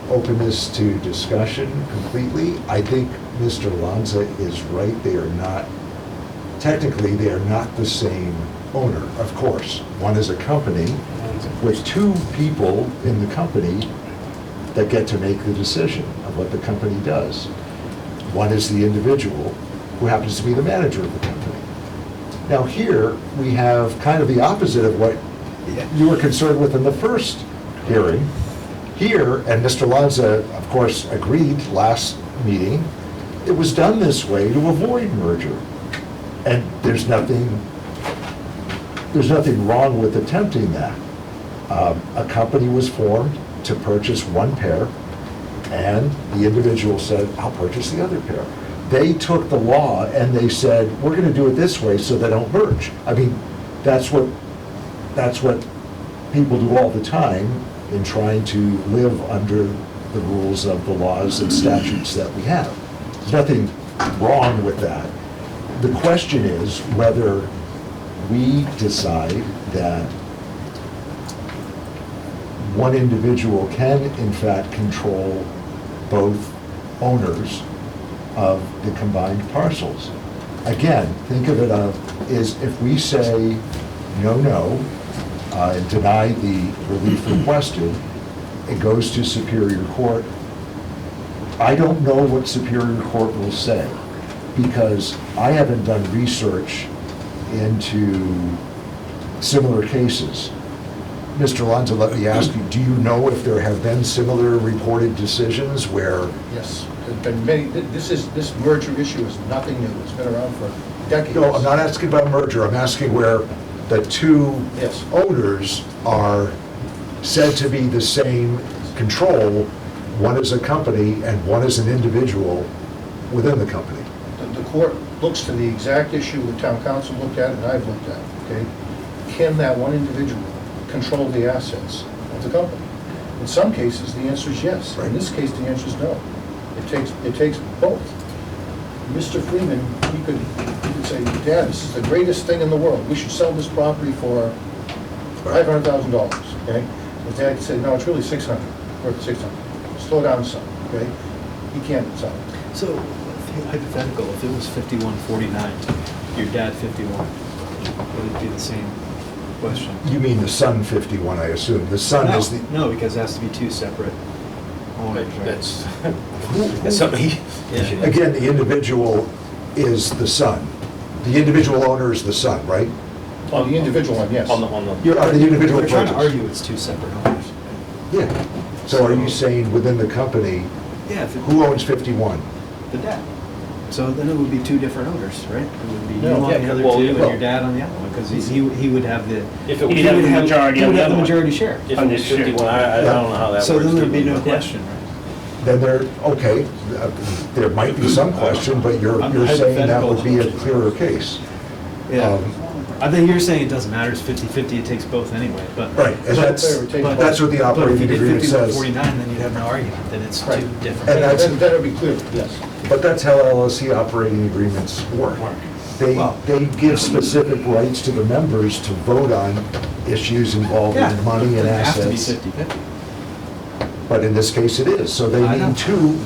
openness to discussion completely. I think Mr. Lanza is right. Technically, they are not the same owner, of course. One is a company with 2 people in the company that get to make the decision of what the company does. One is the individual who happens to be the manager of the company. Now here, we have kind of the opposite of what you were concerned with in the first hearing. Here, and Mr. Lanza, of course, agreed last meeting, it was done this way to avoid merger. And there's nothing wrong with attempting that. A company was formed to purchase 1 pair, and the individual said, I'll purchase the other pair. They took the law and they said, we're going to do it this way so they don't merge. I mean, that's what people do all the time in trying to live under the rules of the laws and statutes that we have. There's nothing wrong with that. The question is whether we decide that one individual can, in fact, control both owners of the combined parcels. Again, think of it as if we say no, and deny the relief requested, it goes to Superior Court. I don't know what Superior Court will say, because I haven't done research into similar cases. Mr. Lanza, let me ask you, do you know if there have been similar reported decisions where? Yes, there's been many, this merger issue is nothing new, it's been around for decades. No, I'm not asking about merger, I'm asking where the 2 Yes. owners are said to be the same control. One is a company and one is an individual within the company. The court looks to the exact issue the town council looked at and I've looked at, okay? Can that one individual control the assets of the company? In some cases, the answer is yes. In this case, the answer is no. It takes both. Mr. Freeman, he could say, Dad, this is the greatest thing in the world. We should sell this property for $500,000, okay? His dad said, no, it's really 600, worth 600. Slow down some, okay? He can't sell it. So, hypothetical, if it was 51-49, your dad 51, would it be the same question? You mean the son 51, I assume. The son is the... No, because it has to be 2 separate owners, right? That's something. Again, the individual is the son. The individual owner is the son, right? On the individual one, yes. On the. You're the individual We're trying to purchase. argue it's 2 separate owners. Yeah. So are you saying within the company, Yeah, who owns 51? the dad. So then it would be 2 different owners, right? It would be you No, on yeah, the other well, 2 and well- your dad on the other one, because he would have the. If it He'd was, have the majority He on would the have the other one. majority share. if it was 51, I don't know how that works. So then there'd be no Yeah. question, right? Then there, okay, there might be some question, but you're saying that would be a clearer case. Yeah. I think you're saying it doesn't matter, it's 50/50, it takes both anyway, but. Right, and that's what the But if operating you did agreement 50 says. 49, then you'd have no argument that it's two Right. different. And that's- things. Then it'll be clear, yes. But that's how LLC operating agreements work. Well- They give specific rights to the members to vote on issues involving Yeah, money and it doesn't have to be assets. 50/50. But in this case, it is. So they I know.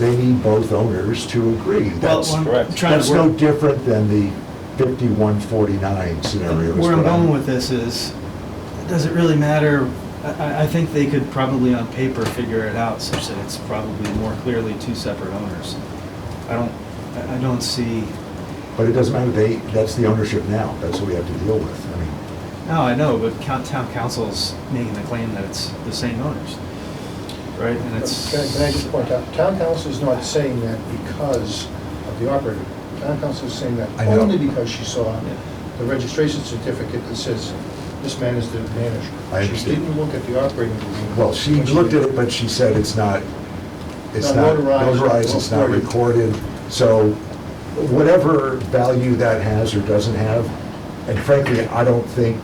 they need both owners to agree. Well, That's, what I'm correct. trying to that's no work- different than the 51-49 scenario. is Where I'm what going with this is, does it really matter? I think they could probably on paper figure it out such that it's probably more clearly two separate owners. I don't see, But it doesn't matter, that's the ownership now. That's what we have to deal with. I mean, no, I know, but town council's making the claim that it's the same owners, right? And it's. Can I just point out, town council is not saying that because of the operator. Town council is saying that I know. only because she saw Yeah. the registration certificate that says this man is the manager. I She understand. didn't look at the operating agreement. well, she when looked at did. it, but she said it's not Not notarized, notarized, it's not recorded. So whatever value that has or doesn't have, and frankly, I don't think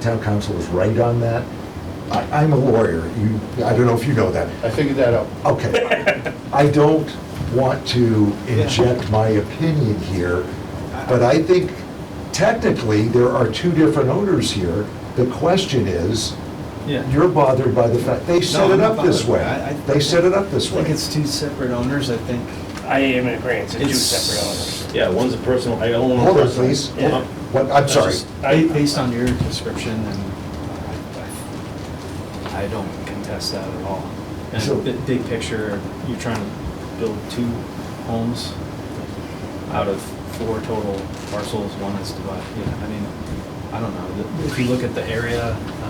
town council is right on that. I'm a lawyer. I don't know if you know that. I figured that out. Okay. I don't want to inject my opinion here, but I think technically there are two different owners here. The question is, Yeah. you're bothered by the fact, they set No, it I'm up this bothered. way. They set it up this I think way. it's two separate owners, I think. I am in agreement, it's two It's- separate owners. Yeah, one's a personal, I own one. Hold on, personal. please. Yeah. What, I'm sorry. Based on your description, and I don't contest that at all. So- And big picture, you're trying to build two homes out of 4 total parcels, one is divided, I mean, I don't know, if you look at the area, I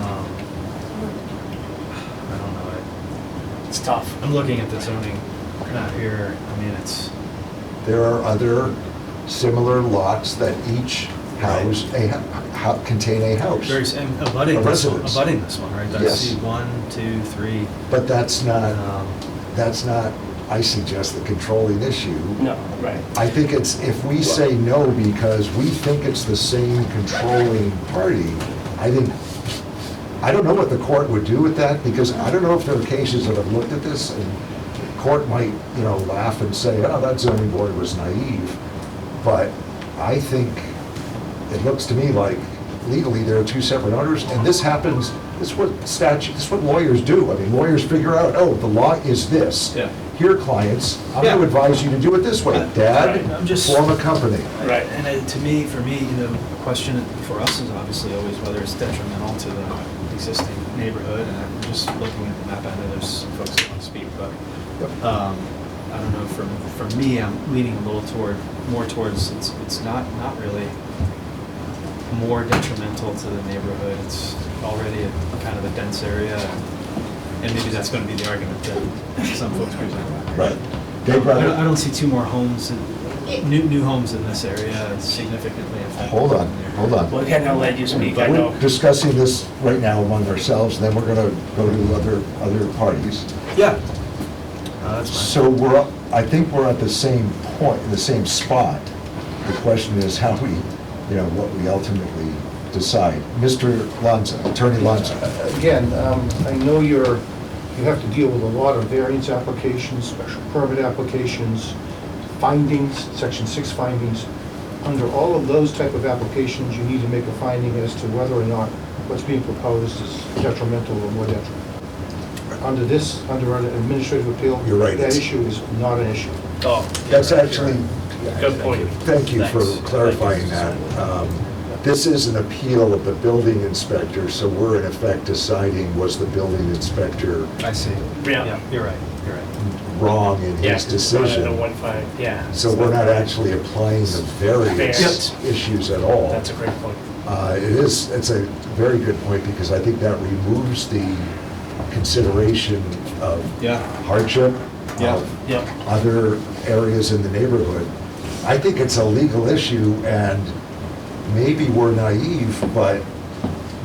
don't know, It's tough. I'm looking at the zoning map here, I mean, it's, There are other similar lots that each house, contain a house. very, and abutting A this one, residence. abutting this one, right? I Yes. see 1, 2, 3, But that's not, um, I suggest, the controlling issue. No, right. I think it's, if we say no because we think it's the same controlling party, I don't know what the court would do with that, because I don't know if there are cases that have looked at this, and the court might, laugh and say, oh, that zoning board was naive. But I think it looks to me like legally there are two separate owners, and this happens, this is what lawyers do. I mean, lawyers figure out, oh, the law is this. Yeah. Here, clients, I'm going to Yeah. advise you to do it this way. Right, Dad, I'm just- form a company. Right. And for me, the question for us is obviously always whether it's detrimental to the existing neighborhood, and I'm just looking at the map, I know there's some folks that want to speak, but, I don't know, for me, I'm leaning a little more towards, it's not really more detrimental to the neighborhood, it's already a kind of a dense area, and maybe that's gonna be the argument that some folks present. Right. Dave, I don't see 2 more homes, new homes in this area significantly affected. hold on. Well, again, I'll let you speak, I know. We're discussing this right now among ourselves, and then we're going to go to other parties. Yeah. That's fine. So I think we're at the same point, the same spot. The question is how what we ultimately decide. Mr. Lanza, Attorney Lanza. Again, I know you have to deal with a lot of variance applications, special permit applications, findings, section 6 findings. Under all of those type of applications, you need to make a finding as to whether or not what's being proposed is detrimental or more detrimental. Under an administrative appeal, You're right, that it's- issue is not an issue. Oh, That's actually, good point. thank you for Thanks. clarifying that. This is an appeal of the building inspector, so we're in effect deciding, was the building inspector I see. Yeah. You're right. wrong in Yeah, his decision? the 1.5, yeah. So we're not actually applying the various Variance. issues at all. That's a great point. It's a very good point, because I think that removes the consideration of Yeah. hardship, Yeah. of Yep. other areas in the neighborhood. I think it's a legal issue, and maybe we're naive, but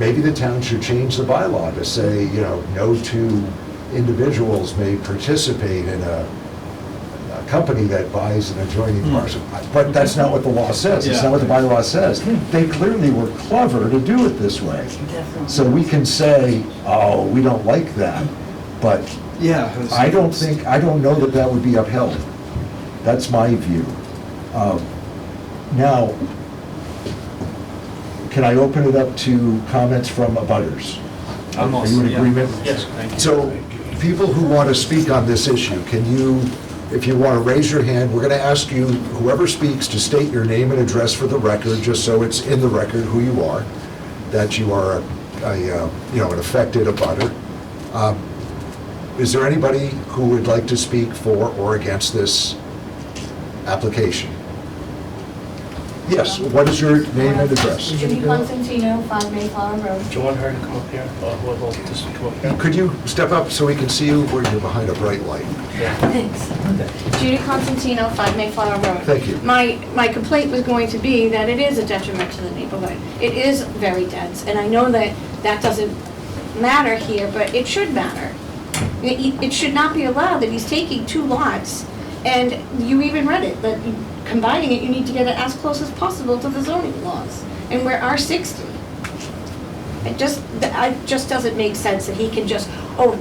maybe the town should change the bylaw to say, no 2 individuals may participate in a company that buys an adjoining parcel. But that's not what the law says. It's not what the bylaw says. They clearly were clever to do it this way. So we can say, oh, we don't like that, but Yeah. I don't know that that would be upheld. That's my view. Now, can I open it up to comments from abutters? I'm Are you in yeah. agreement? Yes. Thank you. So, people who want to speak on this issue, can you, if you want to raise your hand, we're going to ask you, whoever speaks, to state your name and address for the record, just so it's in the record who you are, that you are an affected abutter. Is there anybody who would like to speak for or against this application? Yes, what is your name and address? Judy Constantino, 5 Mayflower Road. Do you want her to come up here, or we'll just come up here? Could you step up so we can see you where you're behind a bright light? Thanks. Judy Constantino, 5 Mayflower Road. Thank you. My complaint was going to be that it is a detriment to the neighborhood. It is very dense, and I know that that doesn't matter here, but it should matter. It should not be allowed that he's taking 2 lots, and you even read it, that combining it, you need to get it as close as possible to the zoning laws, and we're R60. It just doesn't make sense that he can just,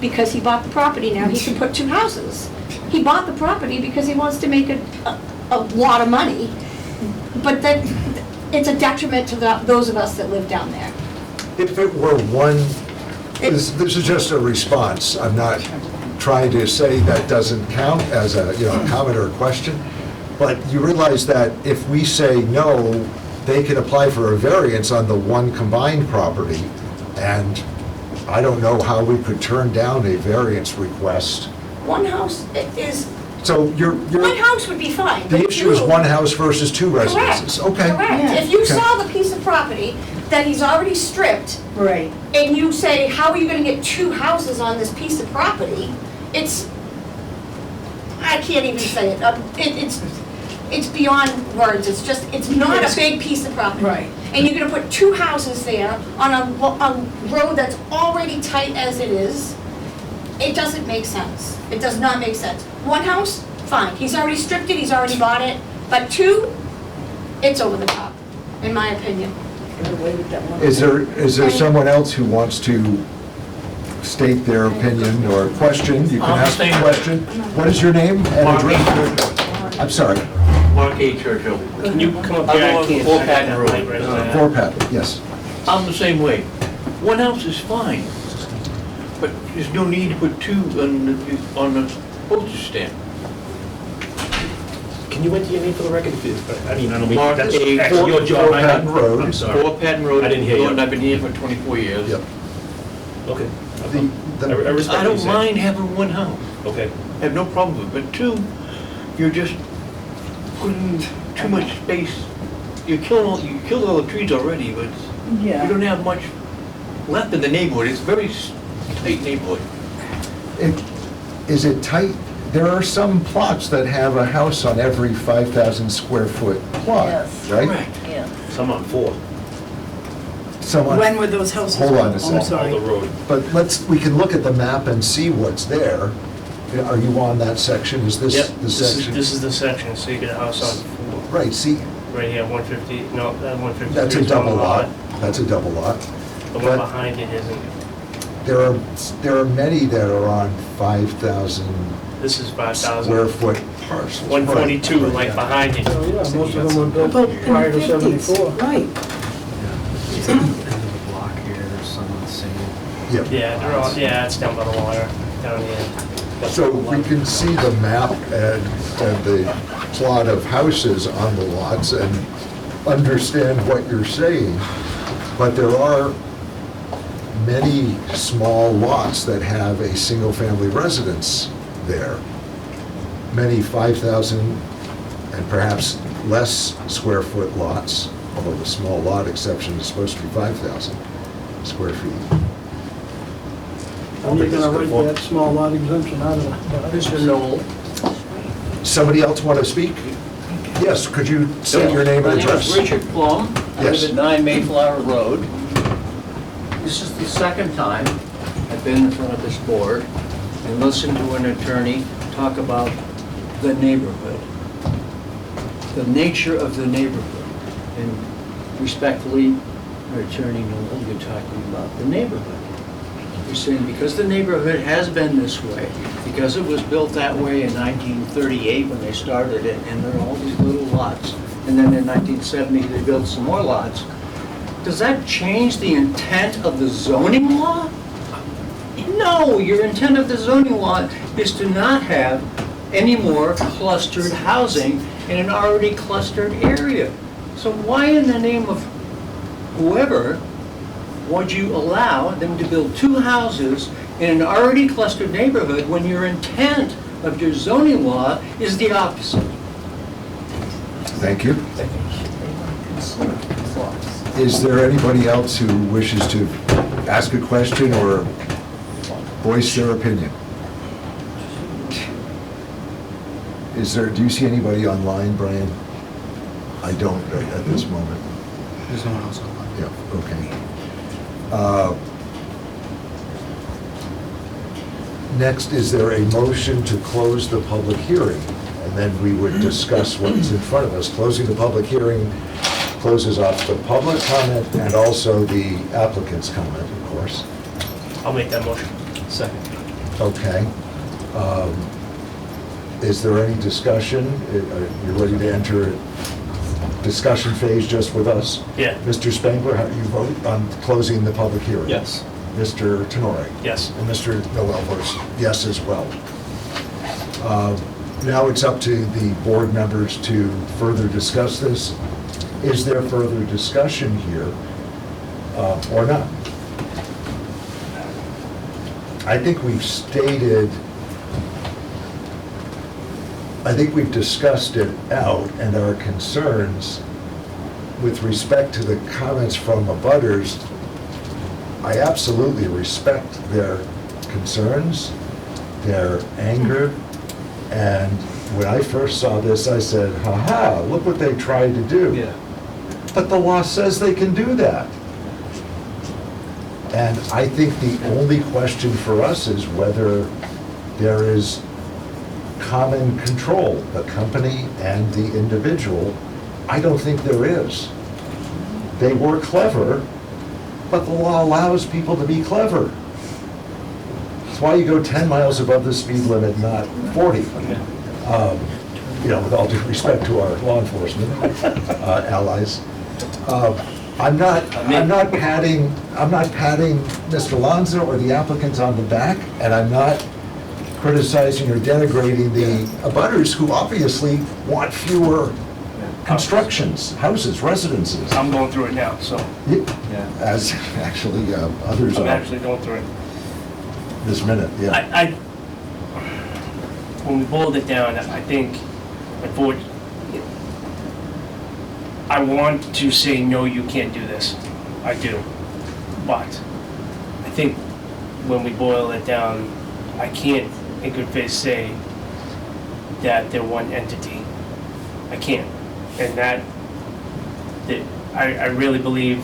because he bought the property now, he can put 2 houses. He bought the property because he wants to make a lot of money, but then it's a detriment to those of us that live down there. If it were one, this is just a response. I'm not trying to say that doesn't count as a, comment or a question, but you realize that if we say no, they can apply for a variance on the one combined property, and I don't know how we could turn down a variance request. One house is, So one house would be fine. the but issue is 2 one house versus 2 residences. Correct. Okay. Correct. If you Okay. saw the piece of property that he's already stripped, Right. and you say, how are you gonna get 2 houses on this piece of property? I can't even say it. It's beyond words. It's not a big piece of property. Right. And you're gonna put 2 houses there on a road that's already tight as it is. It doesn't make sense. It does not make sense. One house, fine. He's already stripped it, he's already bought it. But 2, it's over the top, in my opinion. Get away with that one. Is there someone else who wants to state their opinion or question? You can ask a question. What is your name and address? I'm sorry, Mark A. Churchill. Can you come up here? I can't. 4 Patton Road. Right there. for Pat, yes. I'm the same way. One house is fine, but there's no need to put 2 on the postage stamp. Can you enter your name for the record? I don't mean, Mark that's A. actually your job. 4 Patton Road. I'm sorry. 4 Patton Road. I didn't hear you. And I've been here for 24 years. Yep. Okay. The- I respect I what you don't said. mind having 1 house. Okay. I have no problem with it, but 2, you're just putting too much space. You killed all the trees already, but you don't have much left in the neighborhood. It's a very tight neighborhood. Is it tight? There are some plots that have a house on every 5,000 square foot plot, Yes. right? Correct. Yeah. Some on 4, Someone, When were those houses? Hold on a built? second. I'm on sorry. the road. but we can look at the map and see what's there. Are you on that section? Is this Yep, the this is, section? this is the section, so you get a house on 4, Right, see, right here, 150, no, that 153. that's a is on the double lot. That's a double lot. The But- one behind it isn't. There are many that are on 5,000 This is 5,000. square foot parcels. 142, Right, like yeah. behind it. Oh, yeah, most of them were built About prior to 74. End Right. of the block here, there's some of the same. Yeah. Yeah, they're all, yeah, it's down by the water, down here. So we can see the map and the plot of houses on the lots and understand what you're saying, but there are many small lots that have a single-family residence there. Many 5,000 and perhaps less square foot lots, although the small lot exception is supposed to be 5,000 square feet. When are you gonna write that small lot exemption out of it? Mr. Knoll. Somebody else want to speak? Yes, could you say your name and My name address? is Richard Plum. I Yes. live at 9 Mayflower Road. This is the second time I've been in front of this board and listened to an attorney talk about the neighborhood. The nature of the neighborhood. And respectfully, Attorney Noel, you're talking about the neighborhood. You're saying because the neighborhood has been this way, because it was built that way in 1938 when they started it, and there are all these little lots, and then in 1970 they built some more lots, does that change the intent of the zoning law? No, your intent of the zoning law is to not have any more clustered housing in an already clustered area. So why in the name of whoever would you allow them to build two houses in an already clustered neighborhood when your intent of your zoning law is the opposite? Thank you. Is there anybody else who wishes to ask a question or voice their opinion? Do you see anybody online, Brian? I don't right at this moment. There's no one else online. Yeah, okay. Next, is there a motion to close the public hearing? And then we would discuss what's in front of us. Closing the public hearing closes off the public comment and also the applicant's comment, of course. I'll make that motion. Second. Okay. Is there any discussion? Are you ready to enter discussion phase just with us? Yeah. Mr. Spangler, how do you vote on closing the public hearing? Yes. Mr. Tenori? Yes. And Mr. Noel votes yes as well. Now it's up to the board members to further discuss this. Is there further discussion here or not? I think we've stated, I think we've discussed it out, and our concerns with respect to the comments from abutters, I absolutely respect their concerns, their anger, and when I first saw this, I said, ha-ha, look what they tried to do. Yeah. But the law says they can do that. And I think the only question for us is whether there is common control, the company and the individual. I don't think there is. They were clever, but the law allows people to be clever. That's why you go 10 miles above the speed limit, not 40. You know, with all due respect to our law enforcement allies. I'm not patting Mr. Lanza or the applicants on the back, and I'm not criticizing or denigrating the abutters who obviously want fewer constructions, houses, residences. I'm going through it now, so Yeah. As actually others I'm are actually going through it. this minute, yeah. When we boiled it down, I think, I want to say, no, you can't do this. I do. But I think when we boil it down, I can't in good faith say that they're one entity. I can't. And that I really believe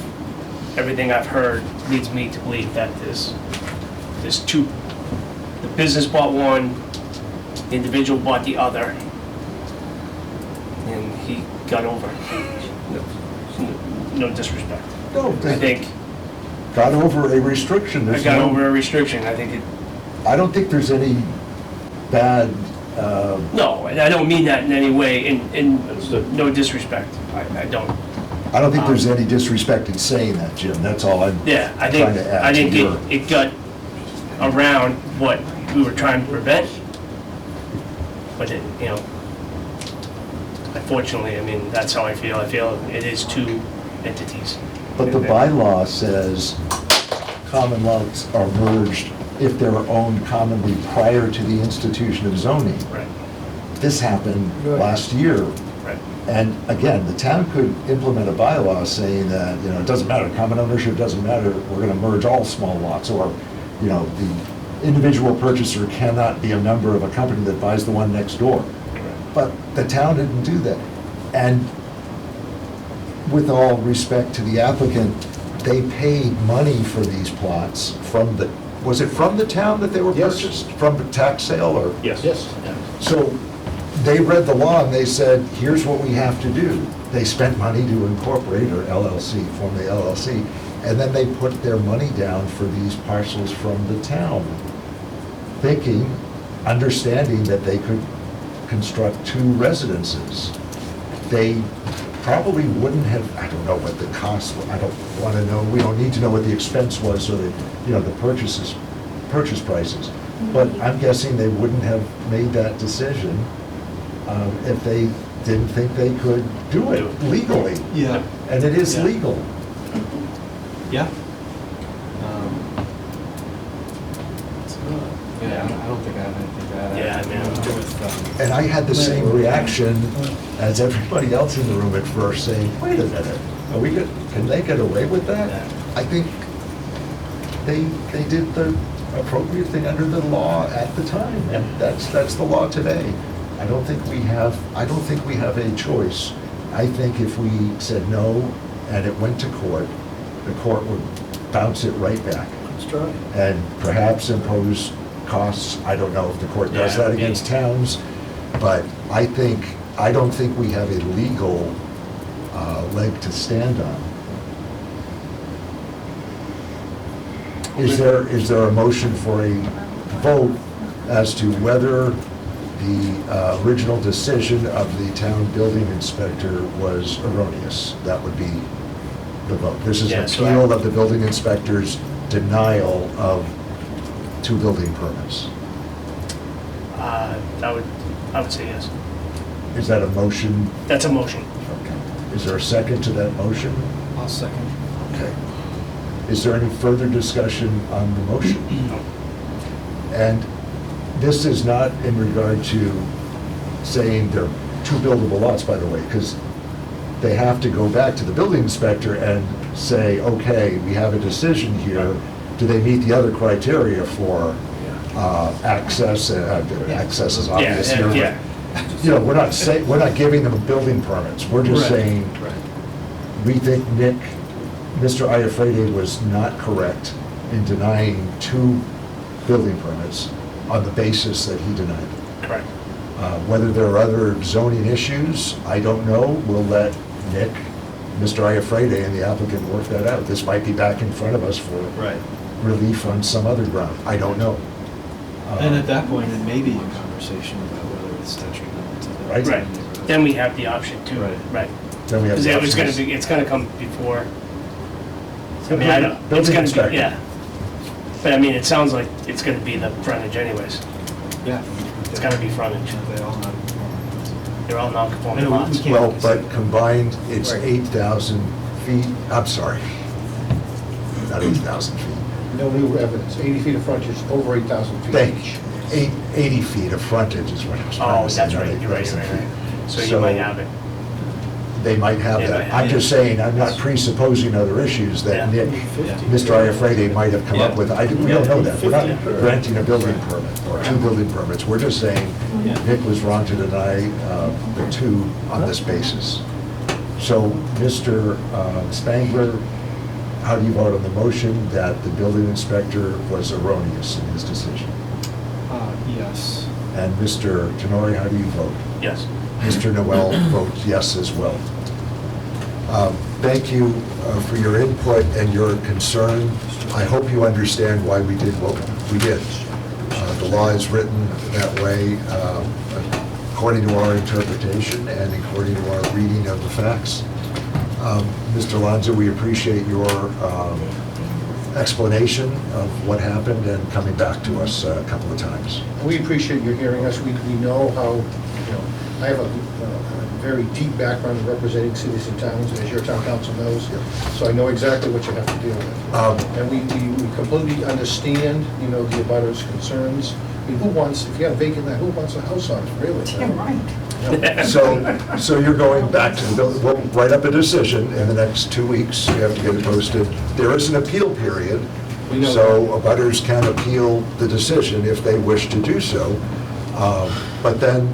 everything I've heard leads me to believe that there's two. The business bought one, the individual bought the other, and he got over it. No disrespect. No, I think got over a restriction. I There's got no- over a restriction. I think it, I don't think there's any bad, no, and I don't mean that in any way, in no disrespect. I don't. I don't think there's any disrespect in saying that, Jim. That's all I'm Yeah, I trying to add think to your... it got around what we were trying to prevent. But it, you know, unfortunately, I mean, that's how I feel. I feel it is two entities. But the bylaw says common lots are merged if they're owned commonly prior to the institution of zoning. Right, This happened last year. right. And again, the town could implement a bylaw saying that, you know, it doesn't matter, common ownership doesn't matter, we're gonna merge all small lots, or, you know, the individual purchaser cannot be a member of a company that buys the one next door. But the town didn't do that. And with all respect to the applicant, they paid money for these plots from the, was it from the town that they were Yes. purchased? From the tax sale or? Yes. Yes. So they read the law and they said, here's what we have to do. They spent money to incorporate, or LLC, form the LLC, and then they put their money down for these parcels from the town, thinking, understanding that they could construct 2 residences. They probably wouldn't have, I don't know what the cost, I don't want to know, we don't need to know what the expense was, so that, the purchase prices. But I'm guessing they wouldn't have made that decision if they didn't think they could do it legally. Yeah. And it is Yeah. legal. Yeah. Yeah, I don't think I have anything to add. Yeah, I mean, I'm good with, And I had the same reaction as everybody else in the room at first, saying, wait a minute, are we good, can they get away with that? I think they did the appropriate thing under the law at the time, and that's the law today. I don't think we have a choice. I think if we said no and it went to court, the court would bounce it right back Let's try. and perhaps impose costs. I don't know if the court does Yeah, that against towns, but I don't think we have a legal leg to stand on. Is there a motion for a vote as to whether the original decision of the town building inspector was erroneous? That would be the vote. This is an Yeah, so appeal of the building inspector's denial of 2 building permits. I would say yes. Is that a motion? That's a motion. Okay. Is there a second to that motion? I'll second. Okay. Is there any further discussion on the motion? And this is not in regard to saying they're 2 buildable lots, by the way, because they have to go back to the building inspector and say, okay, we have a decision here. Do they meet the other criteria for access? Access is obvious here. Yeah. We're not giving them building permits. We're just saying, we think Mr. Iafrede was not correct in denying 2 building permits on the basis that he denied them. Correct. Whether there are other zoning issues, I don't know. We'll let Nick, Mr. Iafrede, and the applicant work that out. This might be back in front of us for Right. relief on some other ground. I don't know. And at that point, it may be a conversation about whether it's detrimental to the. Right. Right. Then we have the option too. Right. Right. Then we have Because the it was gonna options. be, it's gonna come before. I mean, I don't, it's Building gonna inspector. be, yeah. But I mean, it sounds like it's gonna be the frontage anyways. Yeah. It's gotta be frontage. They all have. They're all non-conforming I know, we lots. can't- Well, but combined, it's Right. 8,000 feet. I'm sorry. Not 8,000 feet. No new evidence, 80 feet of frontage, over 8,000 feet. Thank you. 80 feet of frontage is what I was trying Oh, to say. that's not right, you're right, 8,000 you're right. feet. So you might have it. They might have They that. might have I'm it. just saying, I'm not presupposing other issues that Yeah. Nick, Mr. Iafrede might have come up Yeah. with. We don't know that. We're not 50. granting a building permit or 2 building permits. We're just saying Yeah. Nick was wrong to deny the 2 on this basis. So, Mr. Spangler, how do you vote on the motion that the building inspector was erroneous in his decision? Yes. And Mr. Tenori, how do you vote? Yes. Mr. Noel votes yes as well. Thank you for your input and your concern. I hope you understand why we did what we did. The law is written that way according to our interpretation and according to our reading of the facts. Mr. Lanza, we appreciate your explanation of what happened and coming back to us a couple of times. We appreciate your hearing us. We know how, I have a very deep background in representing cities and towns, as your town council knows, so I know exactly what you have to deal with. And we completely understand, the abutters' concerns. I mean, if you got a vacant land, who wants a house on it, really? So you're going back to the building, we'll write up a decision in the next 2 weeks, you have to get it posted. There is an appeal period, We know so abutters can appeal the decision if they wish to do so. But then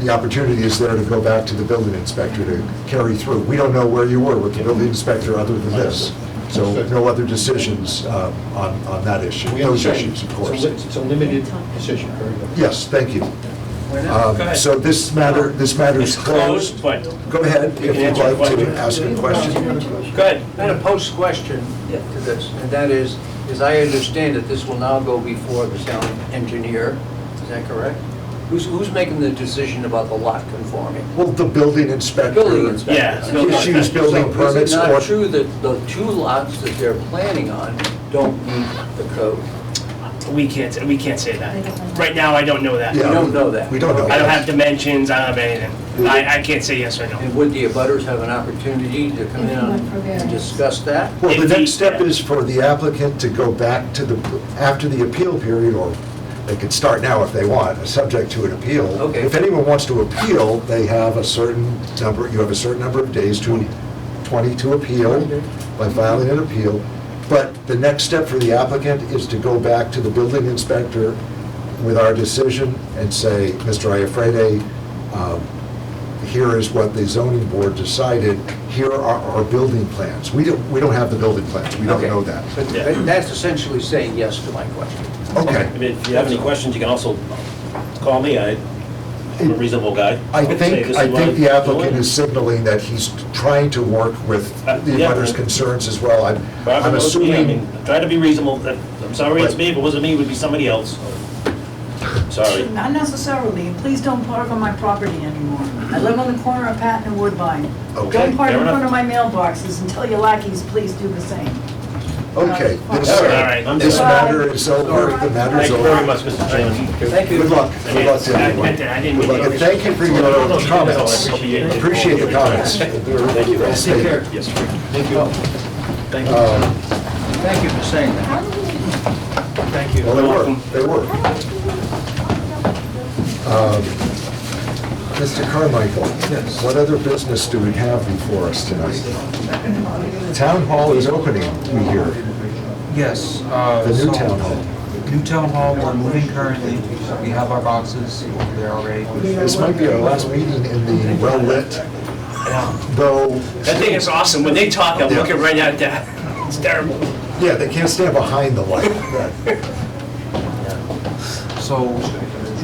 the opportunity is there to go back to the building inspector to carry through. We don't know where you were with the building inspector other than this, so no other decisions on that issue, We those understand. issues, of course. It's a limited decision, very good. Yes, thank you. Why not? Go ahead. So this matter is It's closed, closed. but, Go ahead You if can you'd answer like the to question. ask a question. go ahead. I had a post question to this, and that is I understand that this will now go before the town engineer, is that correct? Who's making the decision about the lot conforming? Well, the building inspector. Building inspector. Yeah. Issues building So permits is it or. not true that the two lots that they're planning on don't meet the code? We can't say that. Right now, I don't know that. Yeah, You don't know that? We don't know. I don't have dimensions, I don't have anything. I can't say yes or no. And would the abutters have an opportunity to come in and discuss that? Well, the If he- next step yeah. is for the applicant to go back to after the appeal period, or they could start now if they want, subject to an appeal. Okay. If anyone wants to appeal, they have a certain number, you have a certain number of days, 20 to appeal, by filing an appeal. But the next step for the applicant is to go back to the building inspector with our decision and say, Mr. Iafrede, here is what the zoning board decided, here are our building plans. We don't have the building plans, we don't Okay. know that. But that's essentially saying yes to my question. Okay. I mean, if you have any questions, you can also call me. I'm a reasonable guy. I Say, think, this I is what think I'm the applicant doing. is signaling that he's trying to work with the Yeah. abutters' concerns as well. I'm Barbara knows me. I assuming, mean, try to be reasonable. I'm sorry it's Right. me. If it wasn't me, it would be somebody else. Sorry. Not necessarily, and please don't park on my property anymore. I live on the corner of Patton and Woodbine. Okay, Don't park in fair front enough. of my mailboxes and tell your lackeys, please do the same. okay, this, All right. this Bye. matter is over, the matter Thank is you very over. much, Mr. Chairman. Thank you. Good luck, good luck to everyone. I didn't Good luck, mean and to- thank you for your comments. Appreciate the comments. They're well stated. Yes, sir. Thank you. Thank Thank you for saying that. Thank you. Well, they were. Mr. Carmichael? Yes. What other business do we have before us tonight? Town hall is opening, we hear. Yes. The new town hall. New town hall, we're moving currently. We have our boxes over there already. This might be our last meeting in the well-lit, though, That thing is awesome. When they talk, I'm Yeah. looking right at that. It's terrible. yeah, they can't stand behind the light. So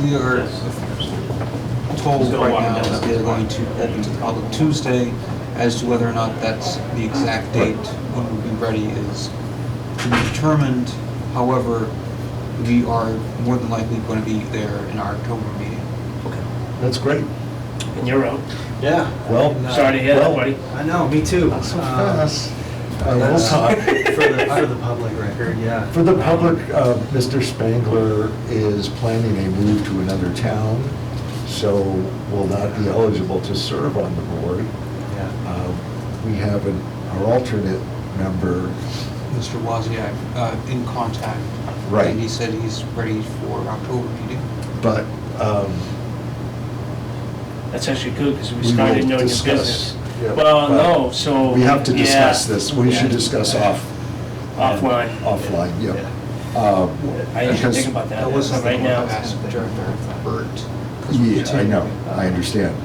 we are told right now that they're going to open to the public Tuesday. As to whether or not that's the exact date when we'll be ready is to be determined. However, we are more than likely going to be there in our October meeting. That's great. And you're out. Yeah. Well, Sorry to hear that, buddy. I know, me too. Not so fast. We'll talk. For the public record, yeah. For the public, Mr. Spangler is planning a move to another town, so will not be eligible to serve on the board. Yeah. We have our alternate member, Mr. Wozniak in contact. Right. And he said he's ready for October meeting. but That's actually good because we we started will knowing your discuss. business. Yeah, Well, but no, so. We have to discuss yeah, this. We should yeah. discuss Offline. offline, yeah. I didn't Because- think about that. That was Right something now. I asked Director Burt. 'cause Yeah, I know, continuing. I understand.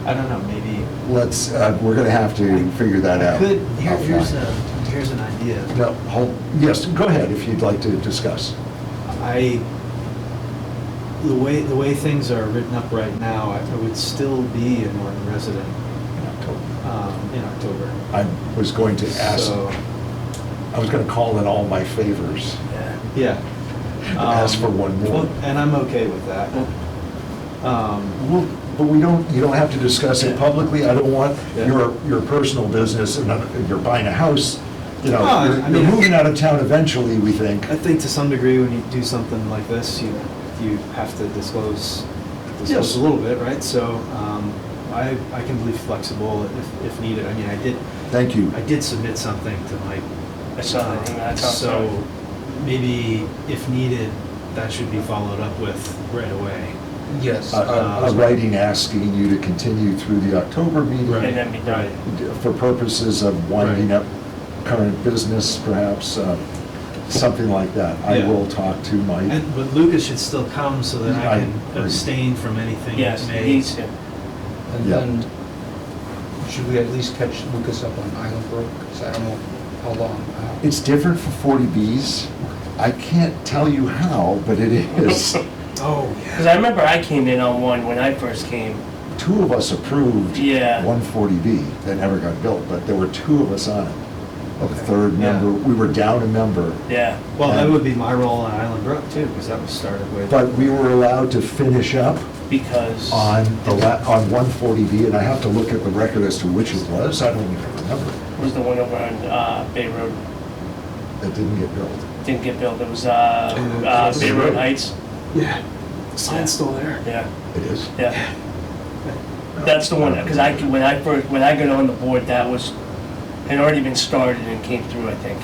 I don't know, maybe. Let's, we're gonna have to figure that out. Here's offline. here's an idea. No, yes, go ahead if you'd like to discuss. The way things are written up right now, I would still be a Norton resident in October. I was going to ask, So, I was gonna call in all my favors, yeah. ask for one more. Well, and I'm okay with that. Well, but you don't have to discuss it publicly. I don't want Yeah. your personal business, and you're buying a house, you know, No, I you're mean- moving out of town eventually, we think. I think to some degree, when you do something like this, you have to disclose Yes. a little bit, right? So, I can be flexible if needed. I mean, Thank you. I did submit something to Mike. I saw that. I saw So, maybe if needed, that should be followed up with right away. Yes. A writing asking you to continue through the October meeting And then be done. for purposes of winding Right. up current business, perhaps, something like that. I Yeah. will talk to Mike. But Lucas should still come so that I I can agree. abstain from anything Yes, that he may. needs to. And Yeah. then, should we at least catch Lucas up on Island Brook? Because I don't know how long. It's different for 40Bs. I can't tell you how, but it is. Oh, Because I remember I came in on one when I first came. Two of us approved Yeah. 140B that never got built, but there were two of us on it. The third Yeah. member, we were down a member, Yeah. Well, that would be my role on Island Brook too, because that was started with. but we were allowed to finish up Because. on on 140B, and I have to look at the record as to which it was. I don't even remember. Was the one over on Bay Road. That didn't get built. Didn't get built. It was Yes. Bay Road Heights. Yeah, the sign's still there. Yeah. It is? Yeah. That's the one, because when I got on the board, that had already been started and came through, I think.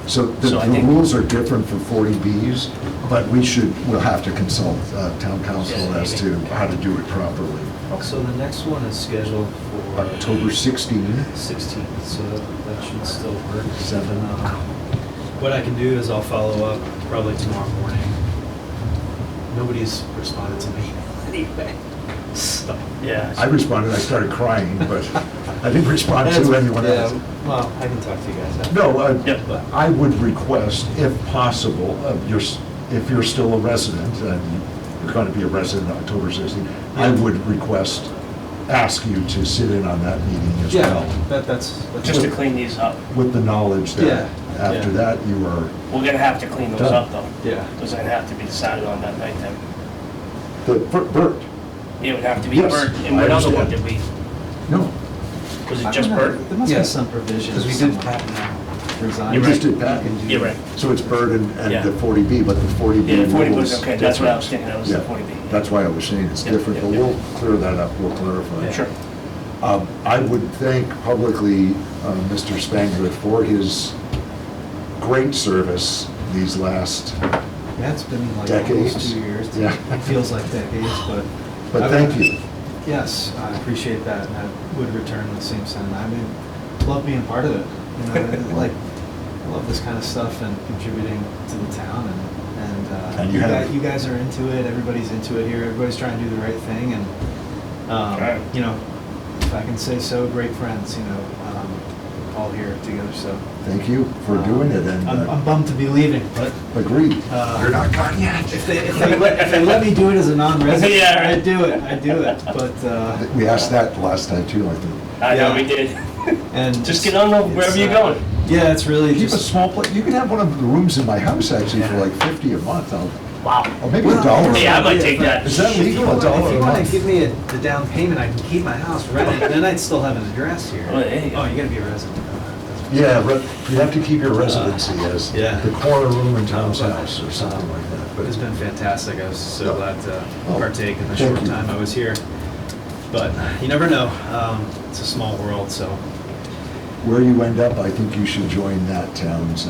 So the So I the think- rules are different for 40Bs, but we'll have to consult town council Yeah, as to maybe. how to do it properly. So the next one is scheduled for October 16, 16th, so that should still work. 7. What I can do is I'll follow up probably tomorrow morning. Nobody's responded to me anyway, so. Yeah. I responded, I started crying, but I didn't respond to anyone Yeah, else. well, I can talk to you guys after. No, Yep. I would request, if possible, if you're still a resident, and you're going to be a resident on October 16th, I Yeah. would ask you to sit in on that meeting as Yeah, well, that's. Just to clean these up. with the knowledge Yeah, that after yeah. that, you are, We're gonna have to clean those Done. up though. Yeah. Those are gonna have to be decided on that night then. Bert, It would have to be Yes, Bert. And I what other one understand. did we, no, was it just Bert? There must Yeah. be some provisions. Because we did Pat now. Resign. you You're just right. did Pat. You're right. So it's Bert and Yeah. the 40B, but the 40B Yeah, 40 rules was okay. That's what I was different. thinking. That was the Yeah, 40B. That's why I was saying it's Yeah, different, yeah, but yeah. we'll clear that up, we'll clarify. Sure. I would thank publicly Mr. Spangler for his great service these last, Yeah, it's been like Decades. almost 2 years. Yeah. It feels like decades, but thank you. Yes, I appreciate that, and I would return the same sentiment. I mean, love being part of it. You know, I love this kind of stuff and contributing to the town, and And you have- you guys are into it. Everybody's into it here. Everybody's trying to do the right thing, and Right. you know, if I can say so, great friends. You know, all here together. So Thank you for doing it, and I'm bummed to be leaving, but agreed. Uh, You're not gone yet. if they let me do it as a non-resident, Yeah. I'd do it. But We asked that last time too, I think. I know Yeah. we did. and Just get on wherever it's, you're going. Yeah, it's really Keep a just. small place, you can have one of the rooms in my house actually for like 50 a month, Wow. or maybe $1. Yeah, I might take that. Is that legal, $1 If a you want to month? give me the down payment, I can keep my house rented, then I'd still have an address here. Oh, there you go. Oh, you gotta be a resident. Yeah, you have to keep your residency as Yeah. the corner room in Tom's house or something like that. But it's been fantastic. I was so glad to Oh, partake in the thank short you. time I was here. But you never know. It's a small world, so Where you end up, I think you should join that town's,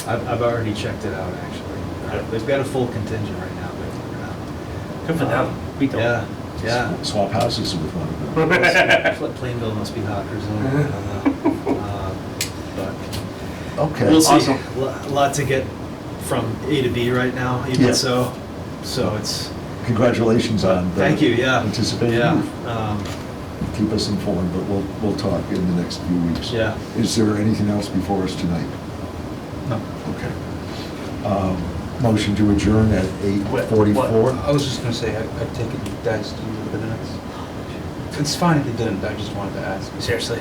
I've already checked it out, actually. They've got a full contingent right now. They're Good for them. We don't. Yeah, yeah. swap houses with one of them. Plainville must be hot or something. I don't know. But Okay. we'll see. Awesome. Lot to get from A to B right now, Yeah. even so. So it's, Congratulations on the thank you, yeah. anticipated Yeah, move. Keep us informed, but we'll talk in the next few weeks. yeah. Is there anything else before us tonight? No. Okay. Motion to adjourn at 8:44. I was just gonna say, I'd take it you guys do the minutes. It's fine if you didn't, I just wanted to ask. Seriously.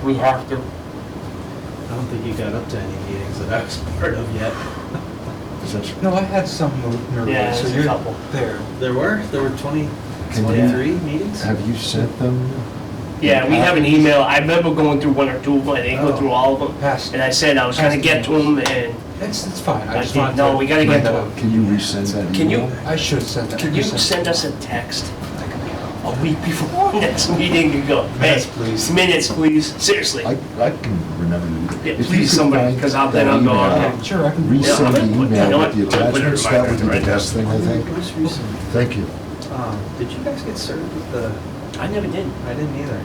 We have to. I don't think you got up to any meetings that I was part of yet. Is that true? No, I had some nervous. Yeah, so there's a you're couple. there. There were 20, Can you- 23 meetings? Have you sent them? Yeah, we have an email. I remember going through one or two of them. I didn't go Oh. through all of them. Past. And I said I was gonna get to them and It's fine, I I just didn't wanted to. know, we gotta get to find it. Can you resend that email? Can you- I should have sent that. can you send us a text a week before next meeting and go, hey, Minutes, please. minutes, please. Seriously. I can remember to do that. Yeah, If you please, could somebody, find 'cause I'll- that then I'll go, email, okay. Sure, I can. Yeah, Resend I'm the gonna put- email you know with what? the I'll put it in attachments, my that would be the right best thing, I think. It was recent. Thank you. Did you guys get served with the? I never did. I didn't either.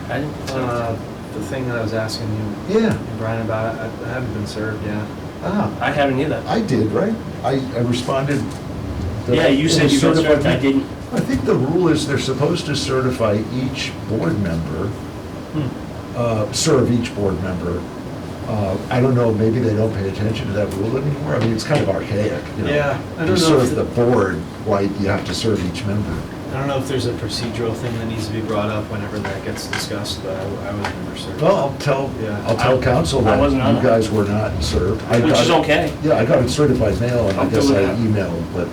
I didn't. The thing that I was asking you, Yeah. Brian, about, I haven't been served yet. Ah, I haven't either. I did, right? I responded. that Yeah, you it said was you got certified. served. I didn't. I think the rule is they're supposed to certify each board member, serve each board member I don't know, maybe they don't pay attention to that rule anymore. I mean, it's kind of archaic, you know. Yeah, I don't You know serve if the board, why you have to serve each member. I don't know if there's a procedural thing that needs to be brought up whenever that gets discussed, but I was never certain. Well, Yeah. I'll tell council I that wasn't on you it. guys were not served. I Which got is it- okay. Yeah, I got it certified mail, and I I'm guess doing I that. emailed, but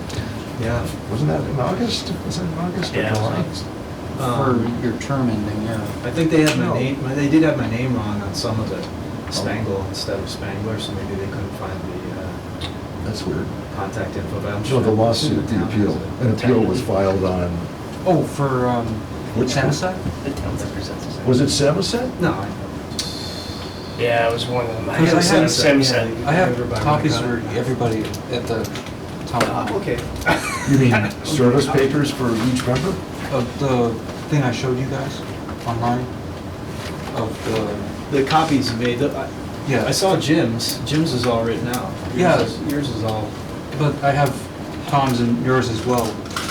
Yeah. wasn't that in August? Was that in August or Yeah, it was July? August. For your term ending, yeah. I think they had No. my name, they did have my name wrong on some of it, Spangle instead of Spangler, so maybe they couldn't find the That's weird. contact info, but I'm No, sure. the lawsuit, the town appeal. has it. An appeal was filed on, Oh, for, Which one? Samoset? The town represents us. was it Samoset? No, I Yeah, it was one of them. I Because had I a had- Samoset. I have Everybody copies got for it. everybody at the town hall. Okay. You mean service papers for each member? Of the thing I showed you guys online, of The copies you made, I yeah. saw Jim's is all written out. Yeah. Yours is all, But I have Tom's and yours as well.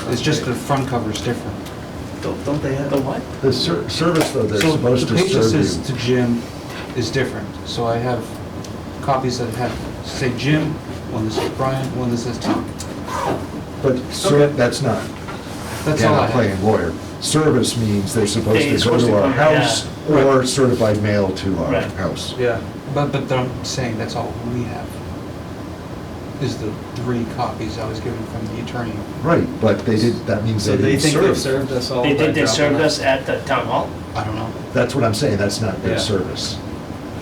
It's just the front cover's different. don't they have? The what? The service, though, they're So supposed the to page that serve says to you. Jim is different. So I have copies that have, say Jim, one that says Brian, one that says Tom. But that's not, That's yeah, all I not playing have. lawyer. Service means they're supposed They're to go supposed to to our come, house yeah. or certified mail to our Right. house. Yeah. But I'm saying that's all we have. Is the 3 copies I was given from the attorney. Right, but they did, that means So they they didn't think they've serve. served us all? They by did, they dropping served that? us at the town hall? I don't know. That's what I'm saying, that's not Yeah. their service.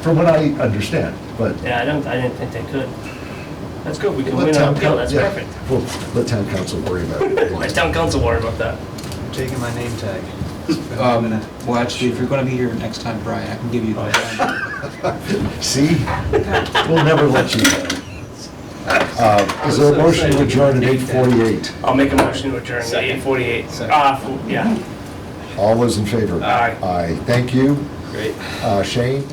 From what I understand, but. Yeah, I didn't think they could. That's good, we can let win town an appeal, coun- that's yeah, perfect. Well, let town council worry about it. Let town council worry about that. I'm taking my name tag. It's been a minute. Well, actually, if you're gonna be here next time, Brian, I can give you the. See? We'll never let you go. Is there a motion to adjourn at 8:48? I'll make a motion to adjourn at Second. 8:48. Second. Yeah. All those in favor? Aye. Aye, thank you. Great. Shane?